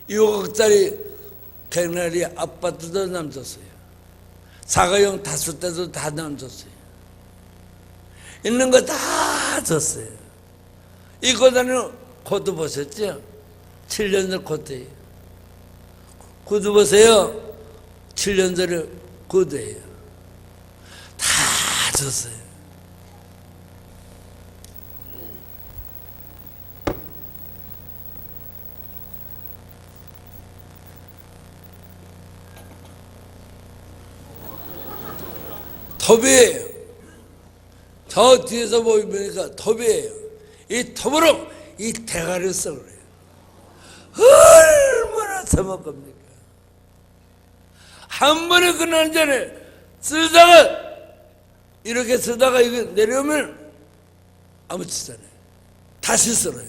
6억짜리 개나리 아파트도 남겼어요. 자가용 5대도 다 남겼어요. 있는 거 다 줬어요. 이 교단은 코트 보셨죠? 7년 전 코트예요. 구두 보세요. 7년 전에 구두예요. 다 줬어요. 톱이에요. 저 뒤에서 보이니까 톱이에요. 이 톱으로 이 대가리를 써 그래요. 얼마나 써먹 겁니까? 한 번에 그날 전에 쓰다가 이렇게 쓰다가 이거 내려오면 아무렇지잖아요. 다시 쓸어요.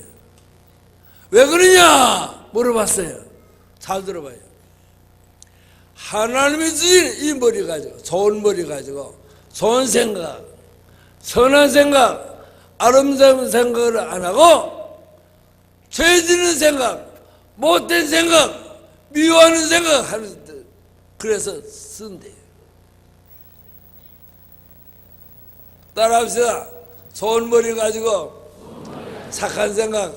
왜 그러냐 물어봤어요. 잘 들어봐요. 하나님이 주신 이 머리 가지고, 좋은 머리 가지고 좋은 생각, 선한 생각, 아름다운 생각을 안 하고 죄 짓는 생각, 못된 생각, 미워하는 생각 하는 데 그래서 쓴대요. 따라합시다. 좋은 머리 가지고 착한 생각,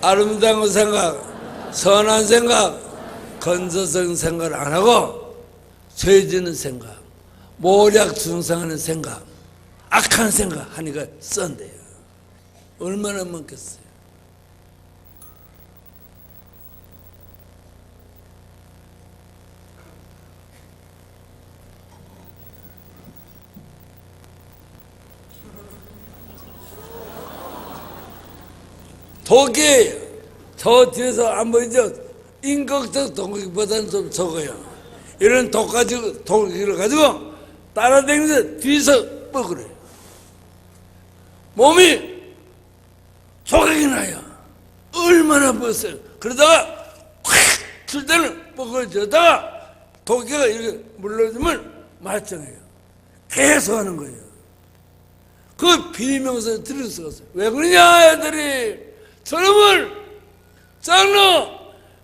아름다운 생각, 선한 생각, 건설적인 생각을 안 하고 죄 짓는 생각, 모략 중상하는 생각, 악한 생각 하니까 썬대요. 얼마나 많겠어요. 독이에요. 저 뒤에서 안 보이죠? 인격적 독보다는 좀 적어요. 이런 독을 가지고 따라다니면서 뒤에서 뻐그려요. 몸이 조각이 나요. 얼마나 뻗어요. 그러다가 콱칠 때는 뻐그러져다가 독기가 이렇게 물러주면 말짱해요. 계속 하는 거예요. 그 비명소 들을 수가 없어요. 왜 그러냐 애들이. 저놈을 장로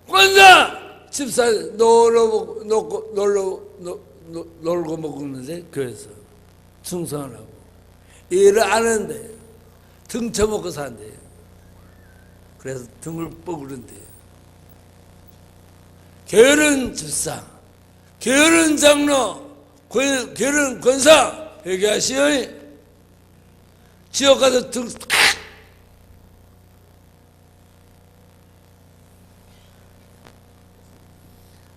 권사 집사 놀고 먹는데 교회에서 충성을 하고 일을 안 하는데 등쳐먹고 산대요. 그래서 등을 뻐그른대요. 게으른 집사, 게으른 장로, 게으른 권사 회개하시오. 지옥 가서 등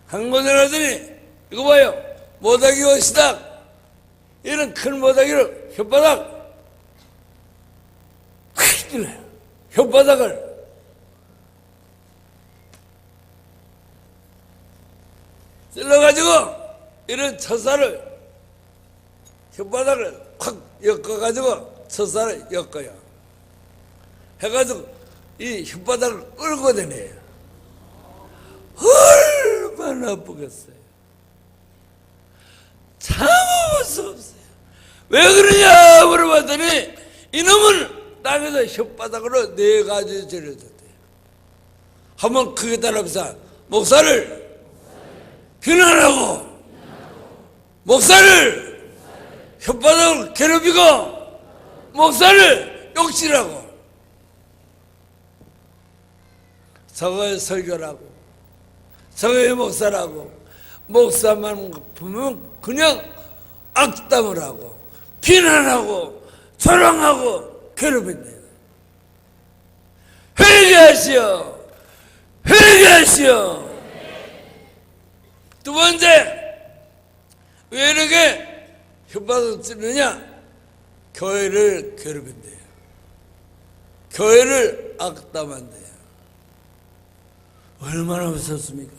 한 곳에 가더니 이거 봐요. 모닥이 옷이다. 이런 큰 모닥이를 혓바닥 휙 찔러요. 혓바닥을 찔러가지고 이런 첫살을 혓바닥을 확 엮어가지고 첫살을 엮어요. 해가지고 이 혓바닥을 끌고 다녀요. 얼마나 아프겠어요. 참을 수 없어요. 왜 그러냐 물어봤더니 이놈은 땅에서 혓바닥으로 4가지 죄를 졌대요. 한번 크게 따라합시다. 목사를 비난하고, 목사를 혓바닥으로 괴롭히고, 목사를 욕질하고, 저거의 설교라고, 저거의 목사라고, 목사만 보면 그냥 악담을 하고, 비난하고, 조롱하고, 괴롭힌대요. 회개하시오! 회개하시오! 두 번째, 왜 이렇게 혓바닥 찌르냐? 교회를 괴롭힌대요. 교회를 악담한대요. 얼마나 무섭습니까?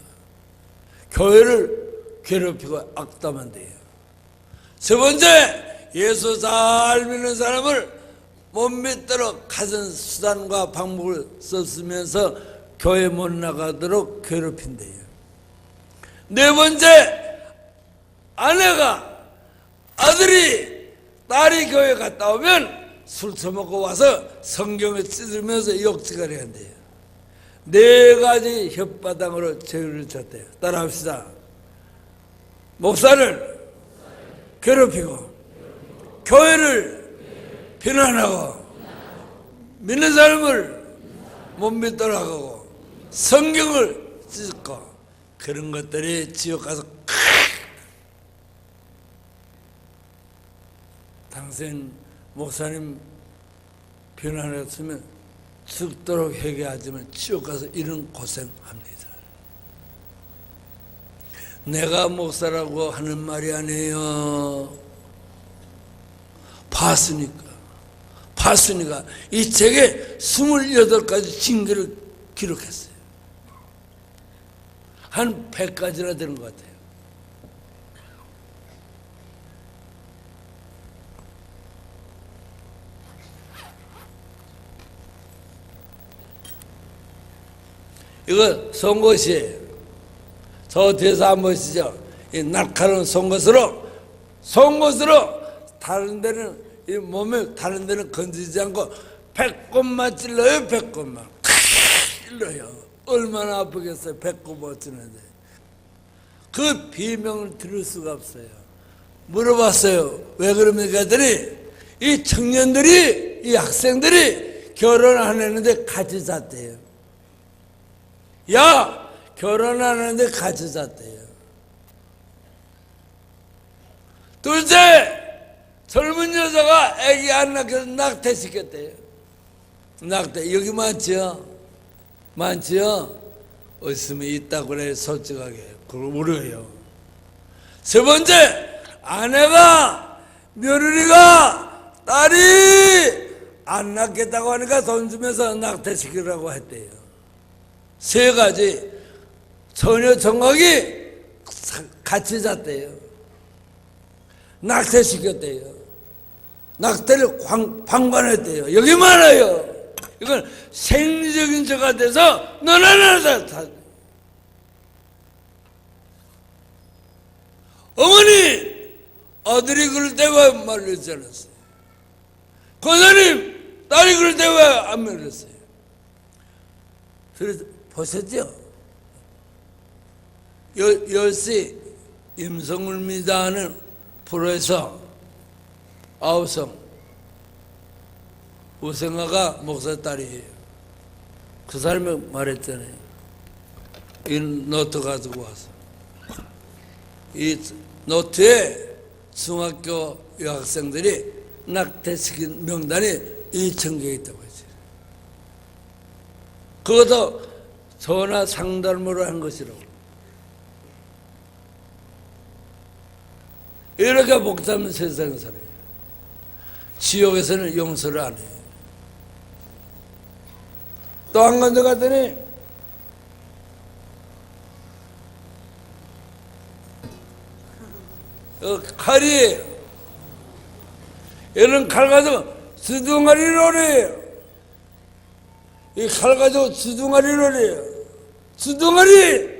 교회를 괴롭히고 악담한대요. 세 번째, 예수 잘 믿는 사람을 못 믿도록 가진 수단과 방법을 썼으면서 교회 못 나가도록 괴롭힌대요. 네 번째, 아내가, 아들이, 딸이 교회 갔다 오면 술 처먹고 와서 성경을 찢으면서 욕지거리 한대요. 4가지 혓바닥으로 죄를 졌대요. 따라합시다. 목사를 괴롭히고, 교회를 비난하고, 믿는 사람을 못 믿도록 하고, 성경을 찢고, 그런 것들이 지옥 가서 당신 목사님 비난했으면 죽도록 회개하지만 지옥 가서 이런 고생합니다. 내가 목사라고 하는 말이 아니에요. 봤으니까 이 책에 28가지 징계를 기록했어요. 한 100가지나 되는 것 같아요. 이거 송곳이에요. 저 뒤에서 안 보시죠? 이 날카로운 송곳으로 다른 데는 이 몸에 다른 데는 건드리지 않고 100곳만 찔러요. 100곳만 찔러요. 얼마나 아프겠어요. 100곳만 찔러는데 그 비명을 들을 수가 없어요. 물어봤어요. 왜 그럽니까? 했더니 이 청년들이, 이 학생들이 결혼 안 했는데 같이 잤대요. 야, 결혼 안 하는데 같이 잤대요. 둘째, 젊은 여자가 애기 안 낳아서 낙태시켰대요. 낙태, 여기 많지요? 많지요? 없으면 있다고 그래, 솔직하게. 그걸 모르요. 세 번째, 아내가, 며느리가, 딸이 안 낳겠다고 하니까 돈 주면서 낙태시키라고 했대요. 3가지 처녀 정각이 같이 잤대요. 낙태시켰대요. 낙태를 방관했대요. 여기 많아요. 이건 생리적인 죄가 돼서 너나 다. 어머니, 아들이 그럴 때 왜 말리지 않았어요? 권사님, 딸이 그럴 때 왜 안 말렸어요? 그래서 보셨죠? 10시 임성울입니다 하는 프로에서 아우성 우생아가 목사 딸이에요. 그 사람이 말했잖아요. 이 노트 가지고 와서 이 노트에 중학교 여학생들이 낙태시킨 명단이 2,000개 있다고 했어요. 그것도 전화 상담으로 한 것이라고. 이렇게 복잡한 세상에 살아요. 지옥에서는 용서를 안 해요. 또 한 군데 갔더니 칼이에요. 이런 칼 가지고 주둥아리를 오래요. 이 칼 가지고 주둥아리를 오래요. 주둥아리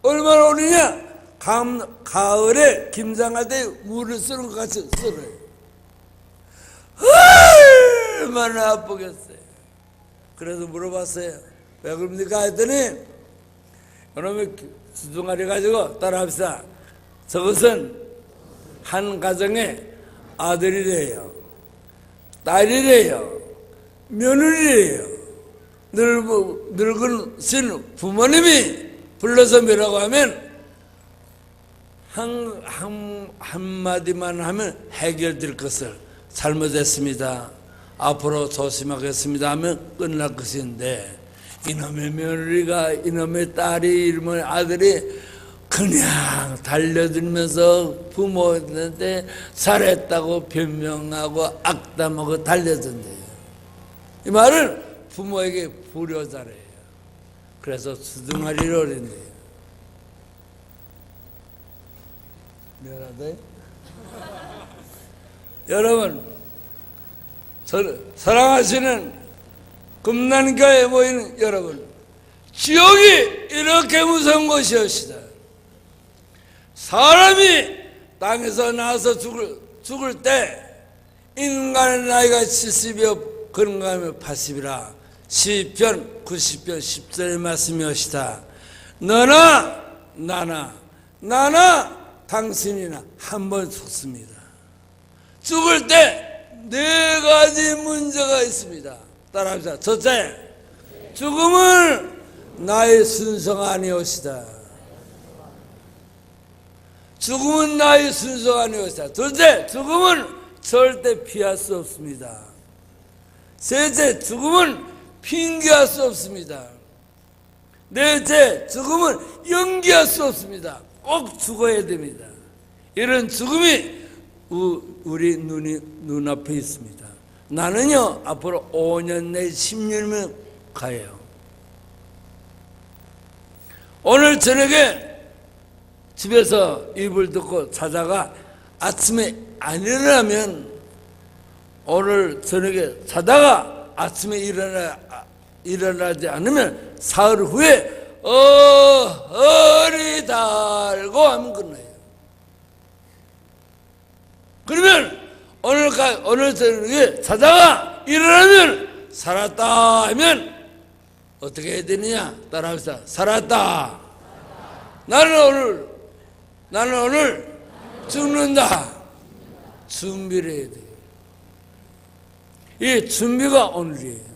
얼마나 오르냐? 가을에 김장할 때 물을 쓰는 것 같이 썰어요. 얼마나 아프겠어요. 그래서 물어봤어요. 왜 그럽니까 했더니 그놈의 수둥아리 가지고 따라합시다. 저것은 한 가정의 아들이래요, 딸이래요, 며느리래요. 늙은 부모님이 불러서 뭐라고 하면 한마디만 하면 해결될 것을 잘못했습니다, 앞으로 조심하겠습니다 하면 끝날 것인데, 이놈의 며느리가, 이놈의 딸이, 이놈의 아들이 그냥 달려들면서 부모한테 잘했다고 변명하고 악담하고 달려든대요. 이 말은 부모에게 불효자래요. 그래서 수둥아리를 어린대요. 미안하다. 여러분, 사랑하시는 금난교회에 모이는 여러분, 지옥이 이렇게 무서운 것이옵시다. 사람이 땅에서 나와서 죽을 때 인간의 나이가 70이요 그런가 하면 80이라 시편 90편 10절의 말씀이옵시다. 너나 나나 당신이나 한 번 죽습니다. 죽을 때 네 가지 문제가 있습니다. 따라합시다. 첫째, 죽음은 나의 순서가 아니옵시다. 죽음은 나의 순서가 아니옵시다. 둘째, 죽음은 절대 피할 수 없습니다. 셋째, 죽음은 핑계할 수 없습니다. 넷째, 죽음은 연기할 수 없습니다. 꼭 죽어야 됩니다. 이런 죽음이 우리 눈앞에 있습니다. 나는요, 앞으로 5년 내 10년이면 가요. 오늘 저녁에 집에서 이불 덮고 자다가 아침에 안 일어나면, 오늘 저녁에 자다가 아침에 일어나지 않으면 사흘 후에 허리 달고 하면 끝나요. 그러면 오늘 저녁에 자다가 일어나면 살았다 하면 어떻게 해야 되느냐? 따라합시다. 살았다. 나는 오늘 죽는다. 준비를 해야 돼요. 이 준비가 오늘이에요.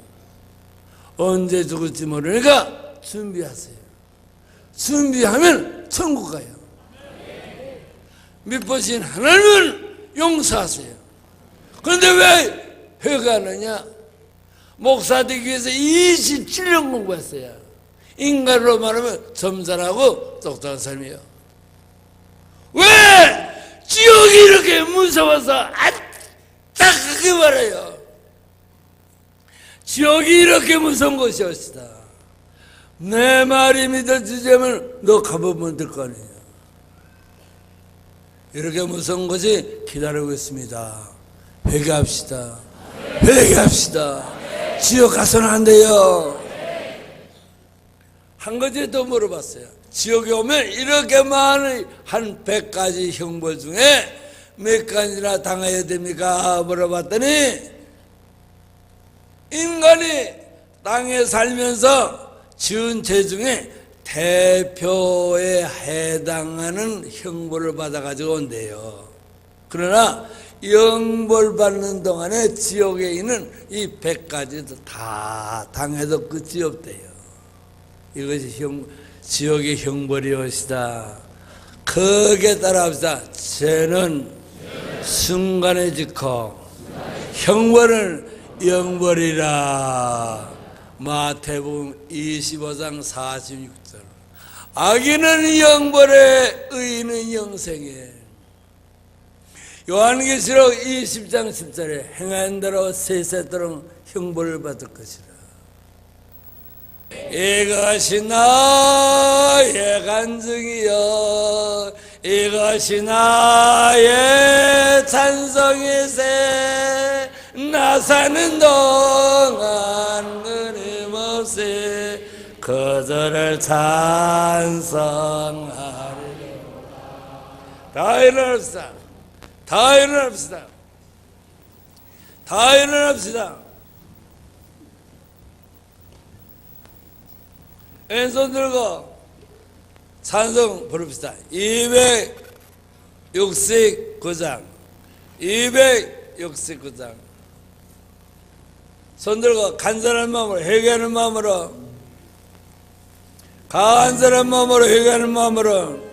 언제 죽을지 모르니까 준비하세요. 준비하면 천국 가요. 믿으신 하나님은 용서하세요. 그런데 왜 회개하느냐? 목사 되기 위해서 27년 공부했어요. 인간으로 말하면 점잖하고 똑똑한 사람이에요. 왜 지옥이 이렇게 무서워서 안타깝게 말해요. 지옥이 이렇게 무서운 것이었다. 내 말이 믿어지자면 너 가보면 될 거 아니에요. 이렇게 무서운 것이 기다리고 있습니다. 회개합시다. 회개합시다. 지옥 가서는 안 돼요. 한 가지 더 물어봤어요. 지옥에 오면 이렇게 많은 한 100가지 형벌 중에 몇 가지나 당해야 됩니까? 물어봤더니, 인간이 땅에 살면서 지은 죄 중에 대표에 해당하는 형벌을 받아가지고 온대요. 그러나 영벌 받는 동안에 지옥에 있는 이 100가지도 다 당해도 끝이 없대요. 이것이 지옥의 형벌이옵시다. 거기에 따라합시다. 죄는 순간에 짓고 형벌은 영벌이라. 마태복음 25장 46절. 악인은 영벌에 의인은 영생에. 요한계시록 20장 10절에 행한 대로 세세토록 형벌을 받을 것이라. 이것이 나의 간증이여, 이것이 나의 찬송이세. 나 사는 동안 끊임없이 그들을 찬송하리라. 다 일어납시다. 다 일어납시다. 다 일어납시다. 왼손 들고 찬송 부릅시다. 269장 269장 손 들고 간절한 마음으로 회개하는 마음으로 간절한 마음으로 회개하는 마음으로